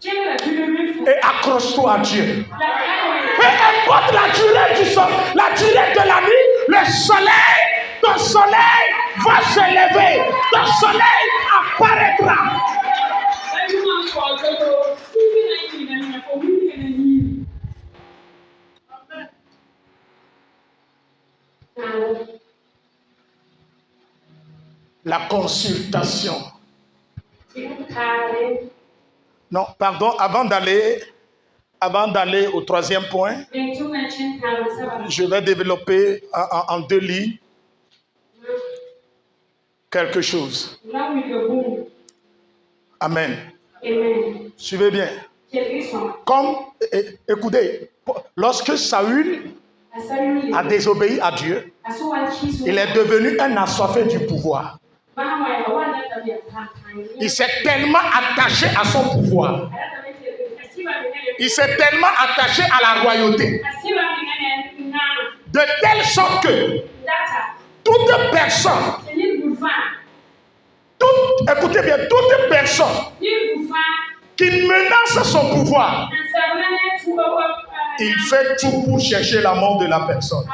Et accroche-toi à Dieu. Peu importe la durée de la nuit, ton soleil va se lever. Ton soleil apparaîtra. La consultation. Non, pardon, avant d'aller au troisième point, je vais développer en 2 lignes quelque chose. Amen. Suivez bien. Écoutez, lorsque Saül a désobéi à Dieu, il est devenu un assoiffé du pouvoir. Il s'est tellement attaché à son pouvoir. Il s'est tellement attaché à la royauté. De telle sorte que toute personne, écoutez bien, toute personne qui menace son pouvoir, il fait tout pour chercher la mort de la personne.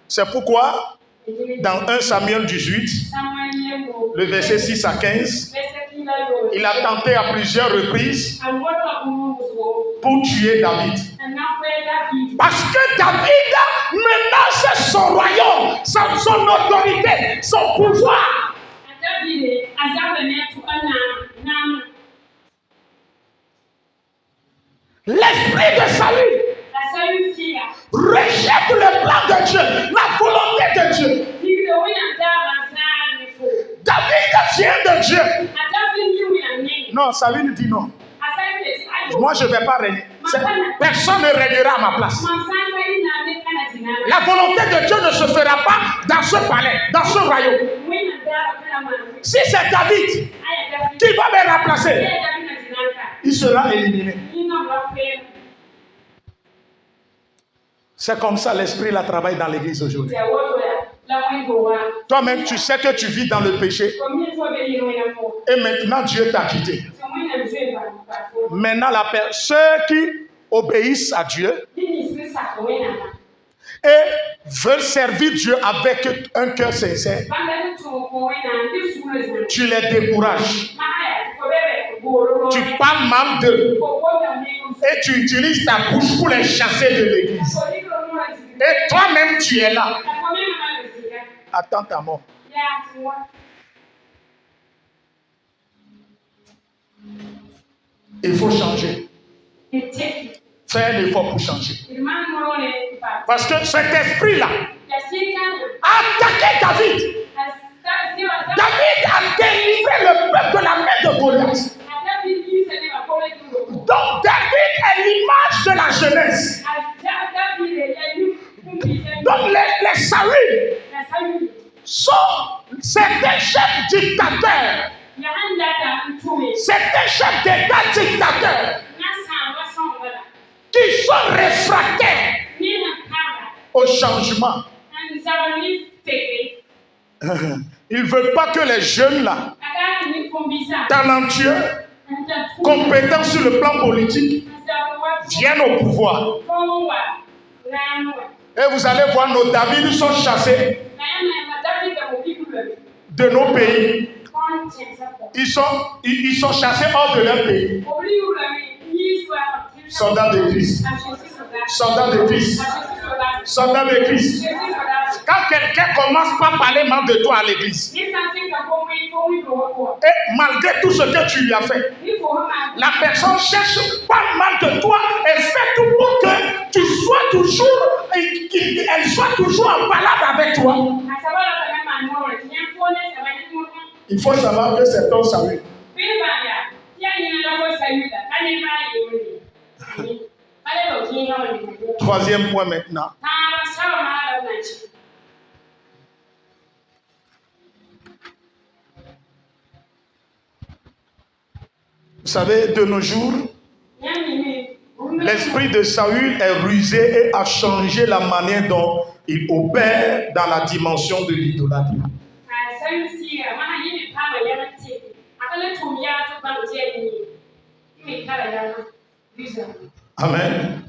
C'est pourquoi, dans 1 Samuel 18, le verset 6 à 15, il a tenté à plusieurs reprises pour tuer David. Parce que David menace son royaume, son autorité, son pouvoir. L'esprit de salut rejette le plan de Dieu, la volonté de Dieu. David vient de Dieu. Non, Saül dit non. Moi, je ne vais pas régner. Personne ne régnera à ma place. La volonté de Dieu ne se fera pas dans ce palais, dans ce royaume. Si c'est David qui va me remplacer, il sera éliminé. C'est comme ça l'esprit la travaille dans l'église aujourd'hui. Toi-même, tu sais que tu vis dans le péché. Et maintenant, Dieu t'a quitté. Maintenant, ceux qui obéissent à Dieu et veulent servir Dieu avec un cœur sincère, tu les décourages. Tu parles mal d'eux et tu utilises ta bouche pour les chasser de l'église. Et toi-même, tu es là. Attends ta mort. Il faut changer. Fais un effort pour changer. Parce que cet esprit-là a attaqué David. David a délivré le peuple de la main de Goliath. Donc David est l'image de la jeunesse. Donc les Saül c'est un chef dictateur. C'est un chef d'État dictateur qui sont réfractaires au changement. Ils ne veulent pas que les jeunes là, talentueux, compétents sur le plan politique, viennent au pouvoir. Et vous allez voir, nos David sont chassés de nos pays. Ils sont chassés hors de leur pays. Soldats de Christ. Soldats de Christ. Soldats de Christ. Quand quelqu'un commence par parler mal de toi à l'église, et malgré tout ce que tu lui as fait, la personne cherche pas mal de toi et fait tout pour que tu sois toujours, qu'elle soit toujours en balade avec toi. Il faut savoir que c'est ton salut. Troisième point maintenant. Vous savez, de nos jours, l'esprit de Saül est rusé et a changé la manière dont il opère dans la dimension de l'idolâtrie. Amen.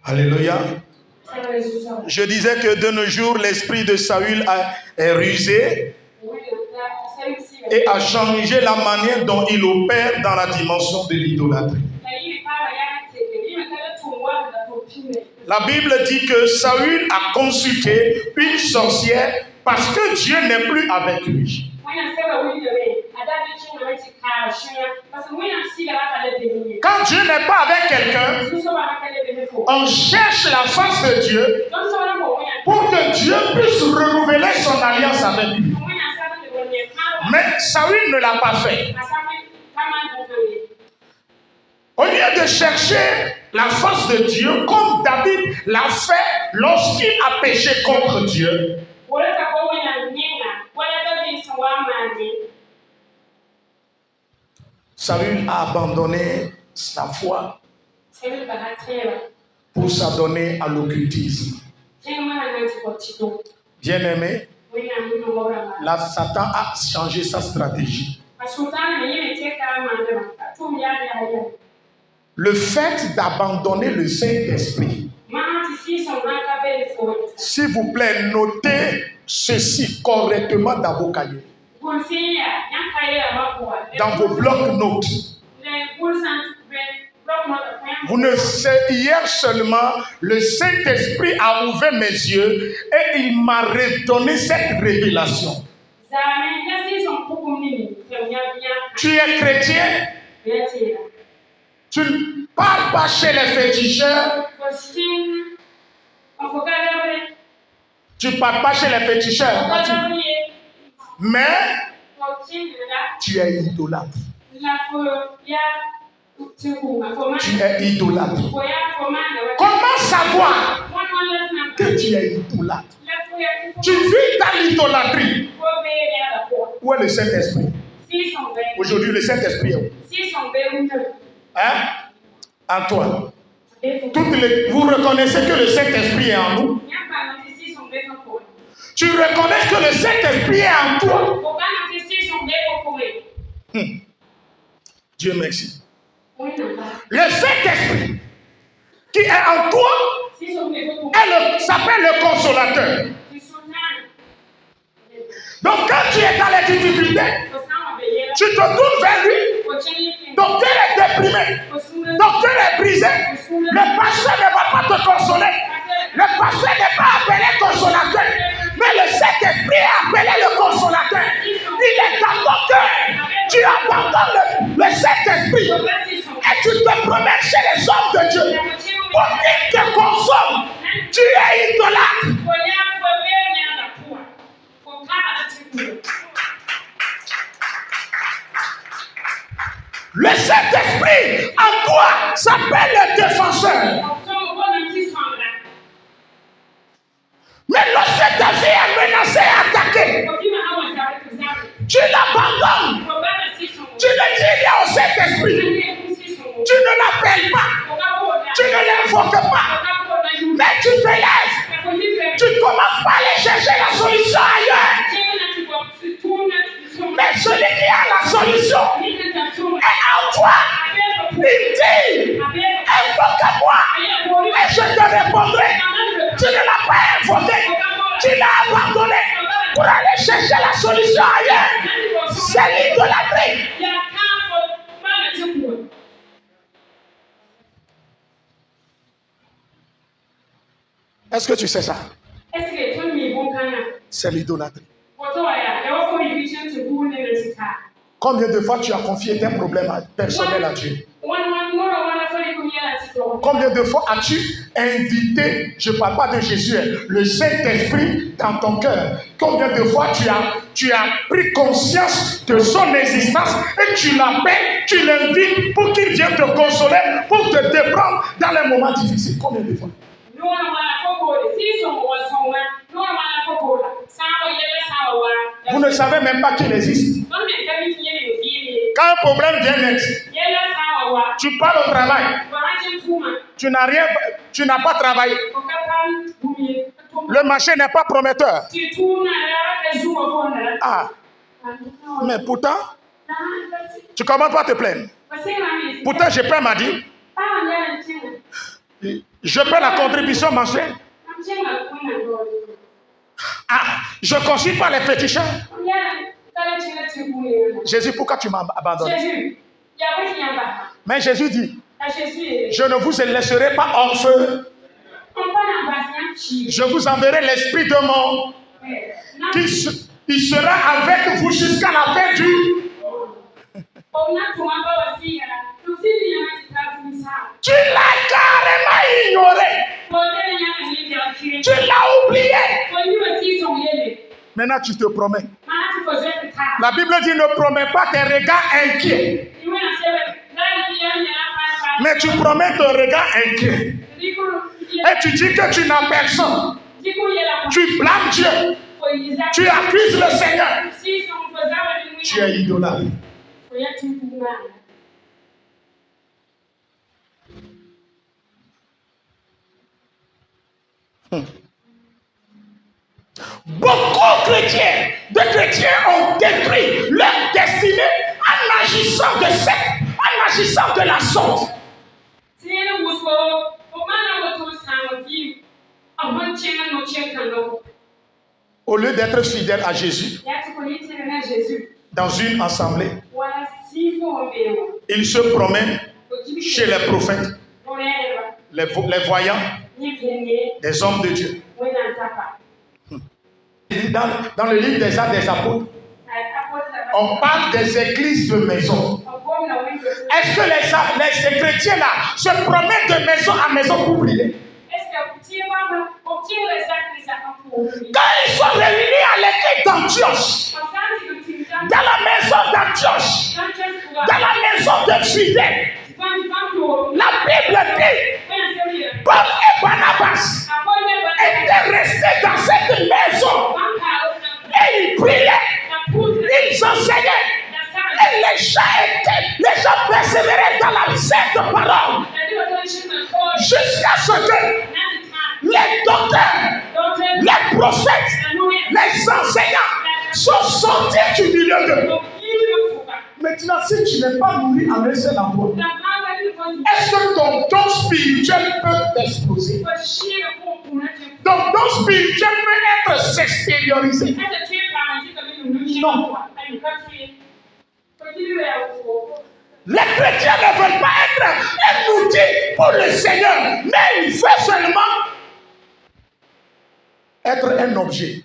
Alléluia. Je disais que de nos jours, l'esprit de Saül est rusé et a changé la manière dont il opère dans la dimension de l'idolâtrie. La Bible dit que Saül a consulté une sorcière parce que Dieu n'est plus avec lui. Quand Dieu n'est pas avec quelqu'un, on cherche la face de Dieu pour que Dieu puisse renouveler son alliance avec lui. Mais Saül ne l'a pas fait. Au lieu de chercher la face de Dieu, comme David l'a fait lorsqu'il a péché contre Dieu, Saül a abandonné sa foi pour s'adonner à l'occultisme. Bien-aimé, là, Satan a changé sa stratégie. Le fait d'abandonner le Saint-Esprit, s'il vous plaît, notez ceci correctement dans vos cahiers, dans vos blocs-notes. Vous ne savez, hier seulement, le Saint-Esprit a ouvert mes yeux et il m'a redonné cette révélation. Tu es chrétien? Tu ne parles pas chez les féticheurs? Tu ne parles pas chez les féticheurs? Mais tu es idolâtre. Tu es idolâtre. Comment savoir que tu es idolâtre? Tu vis dans l'idolâtrie. Où est le Saint-Esprit? Aujourd'hui, le Saint-Esprit est où? Hein? En toi. Vous reconnaissez que le Saint-Esprit est en nous? Tu reconnais que le Saint-Esprit est en toi? Dieu merci. Le Saint-Esprit qui est en toi s'appelle le consolateur. Donc quand tu es dans les difficultés, tu te tournes vers lui. Donc tu es déprimé. Donc tu es brisé. Le pasteur ne va pas te consoler. Le pasteur n'est pas appelé consolateur. Mais le Saint-Esprit est appelé le consolateur. Il est dans ton cœur. Tu abandonnes le Saint-Esprit et tu te promènes chez les hommes de Dieu pour qu'ils te consomment. Tu es idolâtre. Le Saint-Esprit en toi s'appelle le défenseur. Mais lorsque ta vie est menacée et attaquée, tu l'abandonnes. Tu le dis au Saint-Esprit. Tu ne l'appelles pas. Tu ne l'invoques pas. Mais tu te lèves. Tu commences par aller chercher la solution ailleurs. celui qui a la solution est en toi. Il dit, invoque à moi et je te répondrai. Tu ne l'as pas invoqué, tu l'as abandonné pour aller chercher la solution ailleurs. C'est l'idolâtrie. Est-ce que tu sais ça? C'est l'idolâtrie. Combien de fois tu as confié tes problèmes personnels à Dieu? Combien de fois as-tu invité, je ne parle pas de Jésus, le Saint-Esprit dans ton cœur? Combien de fois tu as pris conscience de son existence et tu l'appelles, tu l'invites pour qu'il vienne te consoler, pour te déprendre dans les moments difficiles? Combien de fois? Vous ne savez même pas qu'il existe. Quand un problème vient naître, tu pars au travail, tu n'as pas travaillé. Le marché n'est pas prometteur. Ah, mais pourtant, tu commences pas à te plaindre. Pourtant, je paie ma dîme. Je paie la contribution mensuelle. Ah, je ne consulte pas les féticheurs. Jésus, pourquoi tu m'as abandonné? Mais Jésus dit, je ne vous laisserai pas orphelins. Je vous enverrai l'esprit de mon qui sera avec vous jusqu'à la fin du. Tu l'as carrément ignoré. Tu l'as oublié. Maintenant, tu te promets. La Bible dit ne promets pas tes regards inquiets. Mais tu promets ton regard inquiet. Et tu dis que tu n'as personne. Tu blâmes Dieu. Tu accuses le Seigneur. Tu es idolâtre. Beaucoup de chrétiens ont détruit leur destinée en agissant de cette, en agissant de la sorte. Au lieu d'être fidèle à Jésus, dans une assemblée, ils se promènent chez les prophètes, les voyants, les hommes de Dieu. Dans le livre des Actes des Apôtres, on parle des églises de maison. Est-ce que les chrétiens-là se promènent de maison à maison pour prier? Quand ils sont réunis à l'église d'Antioche, dans la maison d'Antioche, dans la maison de fidèles, la Bible dit Paul et Barnabas étaient restés dans cette maison et ils priaient, ils enseignaient et les gens persévéraient dans la sainte parole jusqu'à ce que les docteurs, les prophètes, les enseignants sont sortis du milieu d'eux. Maintenant, si tu n'es pas nourri en un seul endroit, est-ce que ton don spirituel peut t'exploser? Ton don spirituel peut être s'extérioriser? Non. Les chrétiens ne veulent pas être un outil pour le Seigneur, mais il faut seulement être un objet.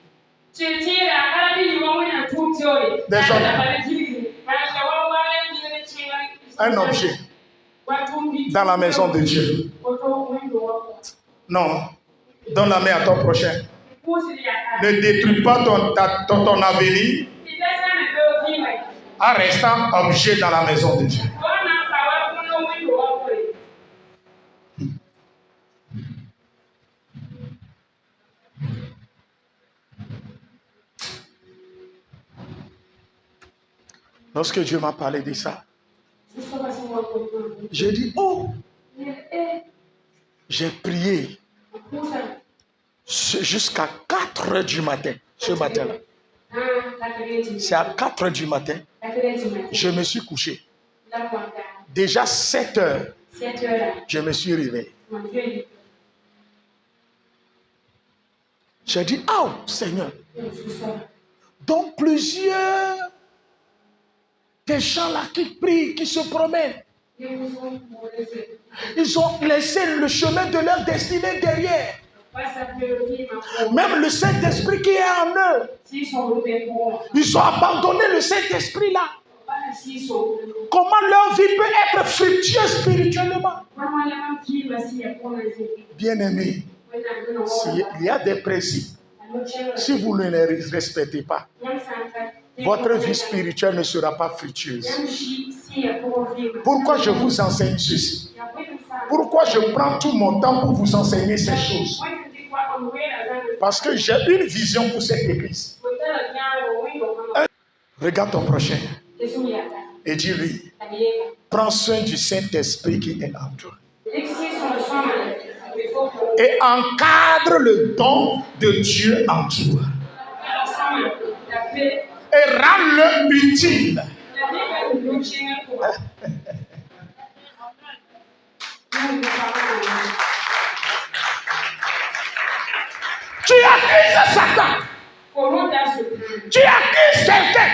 Un objet dans la maison de Dieu. Non, donne la main à ton prochain. Ne détruis pas ton avenir en restant objet dans la maison de Dieu. Lorsque Dieu m'a parlé de ça, j'ai dit, oh, j'ai prié jusqu'à 4 heures du matin, ce matin-là. C'est à 4 heures du matin. Je me suis couché. Déjà 7 heures, je me suis réveillé. J'ai dit, oh Seigneur. Donc plusieurs des gens là qui prient, qui se promènent, ils ont laissé le chemin de leur destinée derrière. Même le Saint-Esprit qui est en eux, ils ont abandonné le Saint-Esprit là. Comment leur vie peut être fructueuse spirituellement? Bien-aimés, il y a des principes. Si vous ne les respectez pas, votre vie spirituelle ne sera pas fructueuse. Pourquoi je vous enseigne ceci? Pourquoi je prends tout mon temps pour vous enseigner ces choses? Parce que j'ai une vision pour cette église. Regarde ton prochain et dis-lui, prends soin du Saint-Esprit qui est en toi. Et encadre le don de Dieu en toi. Et rends-le utile. Tu accuses Satan. Tu accuses quelqu'un.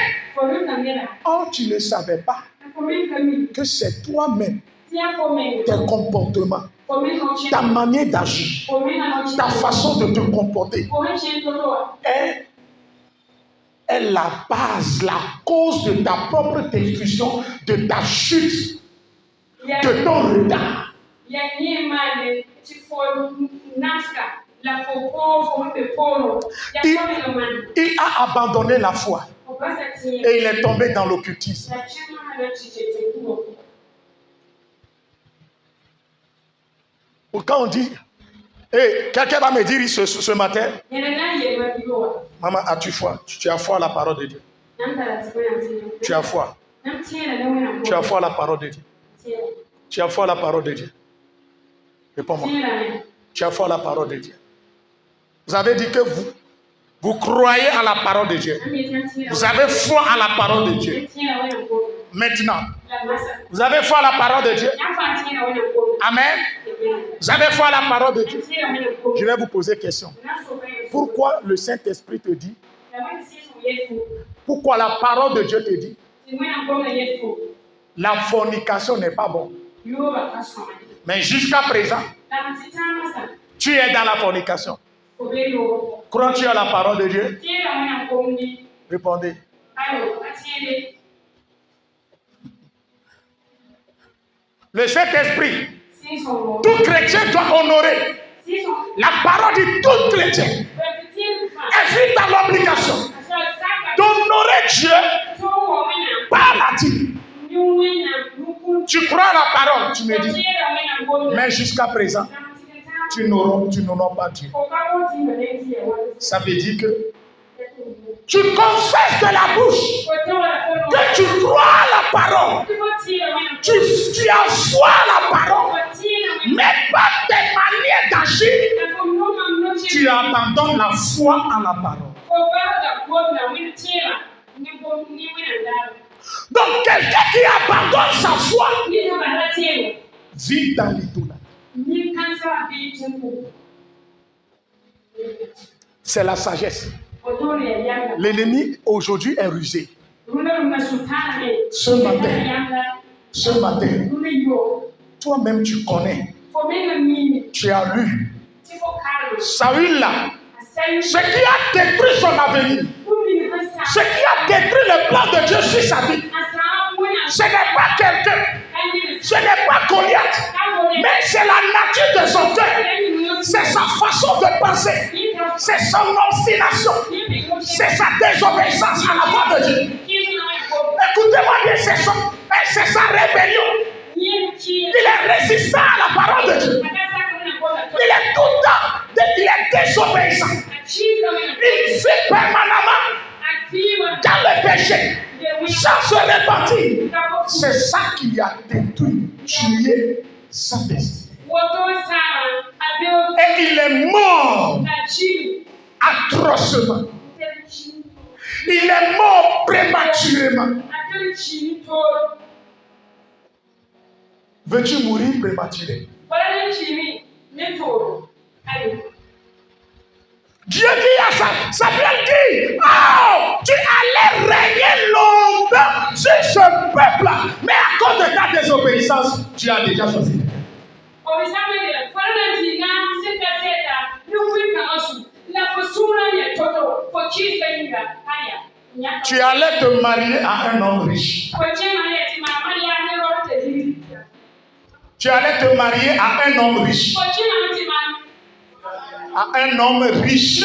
Oh, tu ne savais pas que c'est toi-même, tes comportements, ta manière d'agir, ta façon de te comporter est la base, la cause de ta propre destruction, de ta chute, de ton retard. Il a abandonné la foi et il est tombé dans l'occultisme. Quand on dit, hey, quelqu'un va me dire ce matin, maman, as-tu foi? Tu as foi à la parole de Dieu. Tu as foi. Tu as foi à la parole de Dieu. Tu as foi à la parole de Dieu. Réponds-moi. Tu as foi à la parole de Dieu. Vous avez dit que vous croyez à la parole de Dieu. Vous avez foi à la parole de Dieu. Maintenant, vous avez foi à la parole de Dieu. Amen. Vous avez foi à la parole de Dieu. Je vais vous poser une question. Pourquoi le Saint-Esprit te dit? Pourquoi la parole de Dieu te dit? La fornication n'est pas bonne. Mais jusqu'à présent, tu es dans la fornication. Crois-tu à la parole de Dieu? Répondez. Le Saint-Esprit, tout chrétien doit honorer la parole de tout chrétien. Elle vit dans l'obligation d'honorer Dieu par la vie. Tu crois à la parole, tu me dis. Mais jusqu'à présent, tu n'honores pas Dieu. Ça veut dire que tu confesses de la bouche que tu crois à la parole. Tu as foi à la parole. Mais par tes manières d'agir, tu abandonnes la foi à la parole. Donc quelqu'un qui abandonne sa foi vit dans l'idolâtrie. C'est la sagesse. L'ennemi aujourd'hui est rusé. Ce matin, toi-même tu connais. Tu as lu. Saül là, ce qui a détruit son avenir, ce qui a détruit le plan de Dieu sur sa vie, ce n'est pas quelqu'un, ce n'est pas Goliath, mais c'est la nature de son cœur, c'est sa façon de penser, c'est son obstination, c'est sa désobéissance à la voix de Dieu. Écoutez-moi bien, c'est sa rébellion. Il est résistant à la parole de Dieu. Il est tout le temps, il est désobéissant. Il vit permanemment dans le péché, sans se repentir. C'est ça qui a détruit, tué sa destinée. Et il est mort atrocement. Il est mort prématurément. Veux-tu mourir prématuré? Dieu dit à Samuel dit, oh, tu allais régner longtemps sur ce peuple-là. Mais à cause de ta désobéissance, tu as déjà choisi. Tu allais te marier à un homme riche. Tu allais te marier à un homme riche. À un homme riche.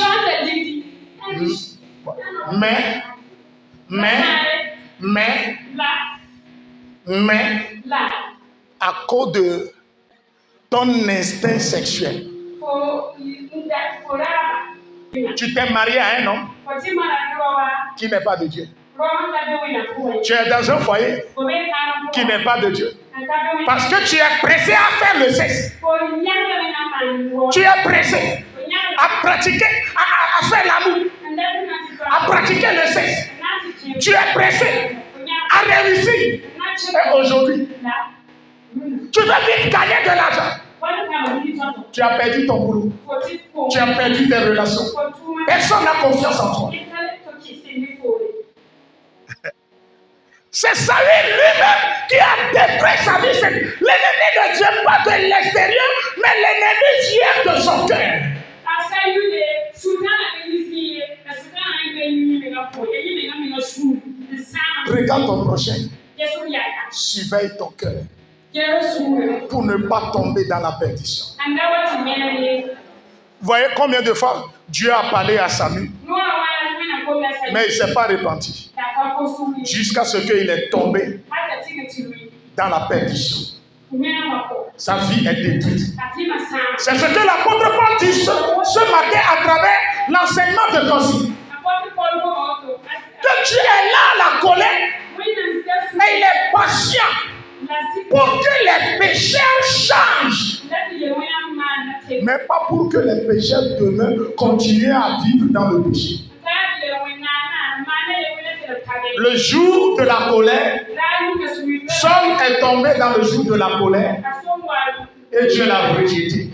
Mais, à cause de ton instinct sexuel, tu t'es marié à un homme qui n'est pas de Dieu. Tu es dans un foyer qui n'est pas de Dieu. Parce que tu es pressé à faire le sexe. Tu es pressé à pratiquer, à faire l'amour, à pratiquer le sexe. Tu es pressé à réussir. Et aujourd'hui, tu veux vite gagner de l'argent. Tu as perdu ton boulot. Tu as perdu tes relations. Personne n'a confiance en toi. C'est Saül lui-même qui a détruit sa vie. L'ennemi ne vient pas de l'extérieur, mais l'ennemi vient de son cœur. Regarde ton prochain. Surveille ton cœur pour ne pas tomber dans la perdition. Vous voyez combien de fois Dieu a parlé à Samuel, mais il ne s'est pas repenti jusqu'à ce qu'il est tombé dans la perdition. Sa vie est détruite. C'est ce que l'apôtre Paul dit ce matin à travers l'enseignement de Cosi. Que Dieu est là à la colère et il est patient pour que les pécheurs changent. Mais pas pour que les pécheurs demeurent continuer à vivre dans le péché. Le jour de la colère, Saul est tombé dans le jour de la colère et Dieu l'a rejeté.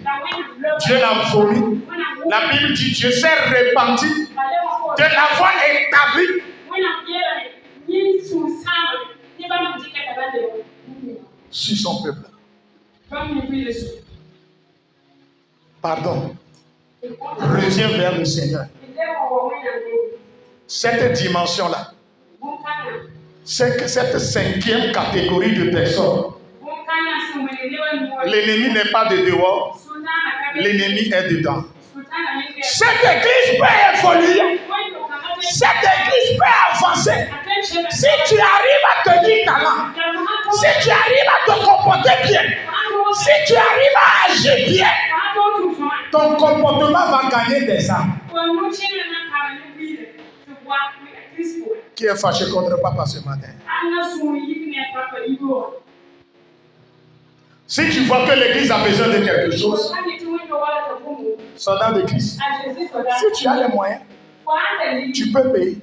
Dieu l'a vomi. La Bible dit Dieu s'est repenti de l'avoir établi. Sur son peuple. Pardon. Reviens vers le Seigneur. Cette dimension-là, c'est que cette cinquième catégorie de personnes, l'ennemi n'est pas de dehors, l'ennemi est dedans. Cette église peut évoluer, cette église peut avancer. Si tu arrives à tenir talent, si tu arrives à te comporter bien, si tu arrives à agir bien, ton comportement va gagner des âmes. Qui est fâché contre papa ce matin? Si tu vois que l'église a besoin de quelque chose, soldat de Christ, si tu as les moyens, tu peux payer.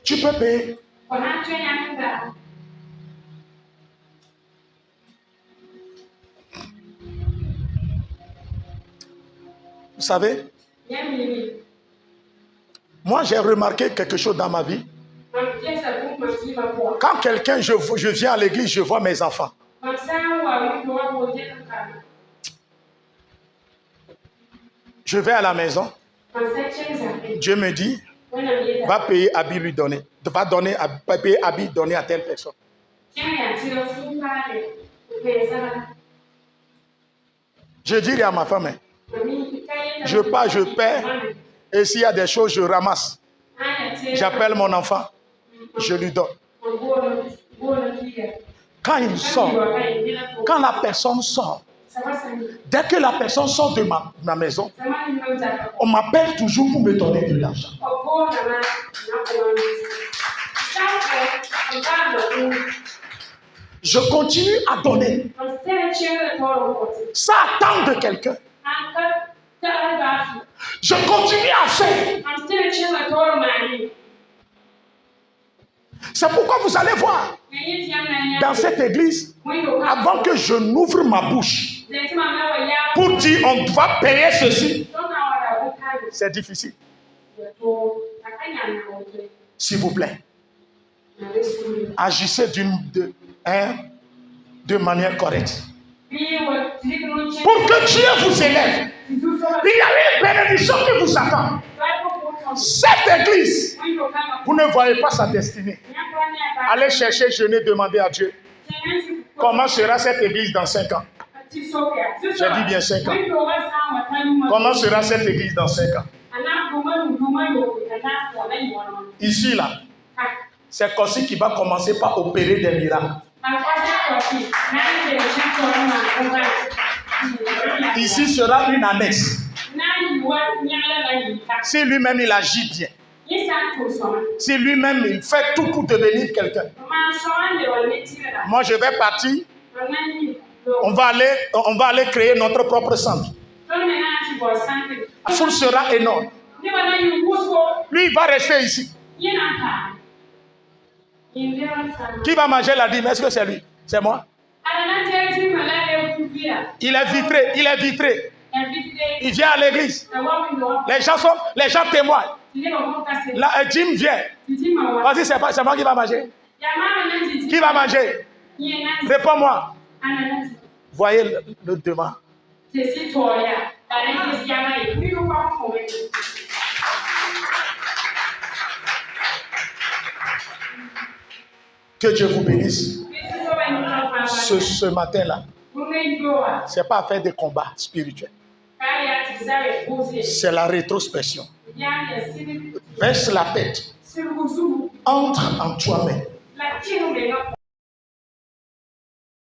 Tu peux payer. Vous savez, moi j'ai remarqué quelque chose dans ma vie. Quand quelqu'un, je viens à l'église, je vois mes enfants. Je vais à la maison. Dieu me dit, va payer habit lui donner. Va payer habit donner à telle personne. Je dis à ma femme, je pars, je paie, et s'il y a des choses, je ramasse. J'appelle mon enfant, je lui donne. Quand il sort, quand la personne sort, dès que la personne sort de ma maison, on m'appelle toujours pour me donner de l'argent. Je continue à donner. Ça attend de quelqu'un. Je continue à faire. C'est pourquoi vous allez voir dans cette église, avant que je n'ouvre ma bouche pour dire on va payer ceci, c'est difficile. S'il vous plaît, agissez de manière correcte. Pour que Dieu vous élève, il y a une bénédiction qui vous attend. Cette église, vous ne voyez pas sa destinée. Allez chercher, jeûner, demander à Dieu. Comment sera cette église dans 5 ans? Je dis bien 5 ans. Comment sera cette église dans 5 ans? Ici, là, c'est Kossi qui va commencer par opérer des miracles. Ici sera une annexe. Si lui-même il agit bien, si lui-même il fait tout pour devenir quelqu'un, moi je vais partir. On va aller créer notre propre centre. La foule sera énorme. Lui, il va rester ici. Qui va manger la dîme? Est-ce que c'est lui? C'est moi? Il est vitré, il est vitré. Il vient à l'église. Les gens témoignent. Là, Jim vient. Vas-y, c'est moi qui va manger. Qui va manger? Réponds-moi. Voyez le demande. Que Dieu vous bénisse. Ce matin-là, c'est pas à faire des combats spirituels. C'est la rétrospection. Baisse la tête. Entre en toi-même.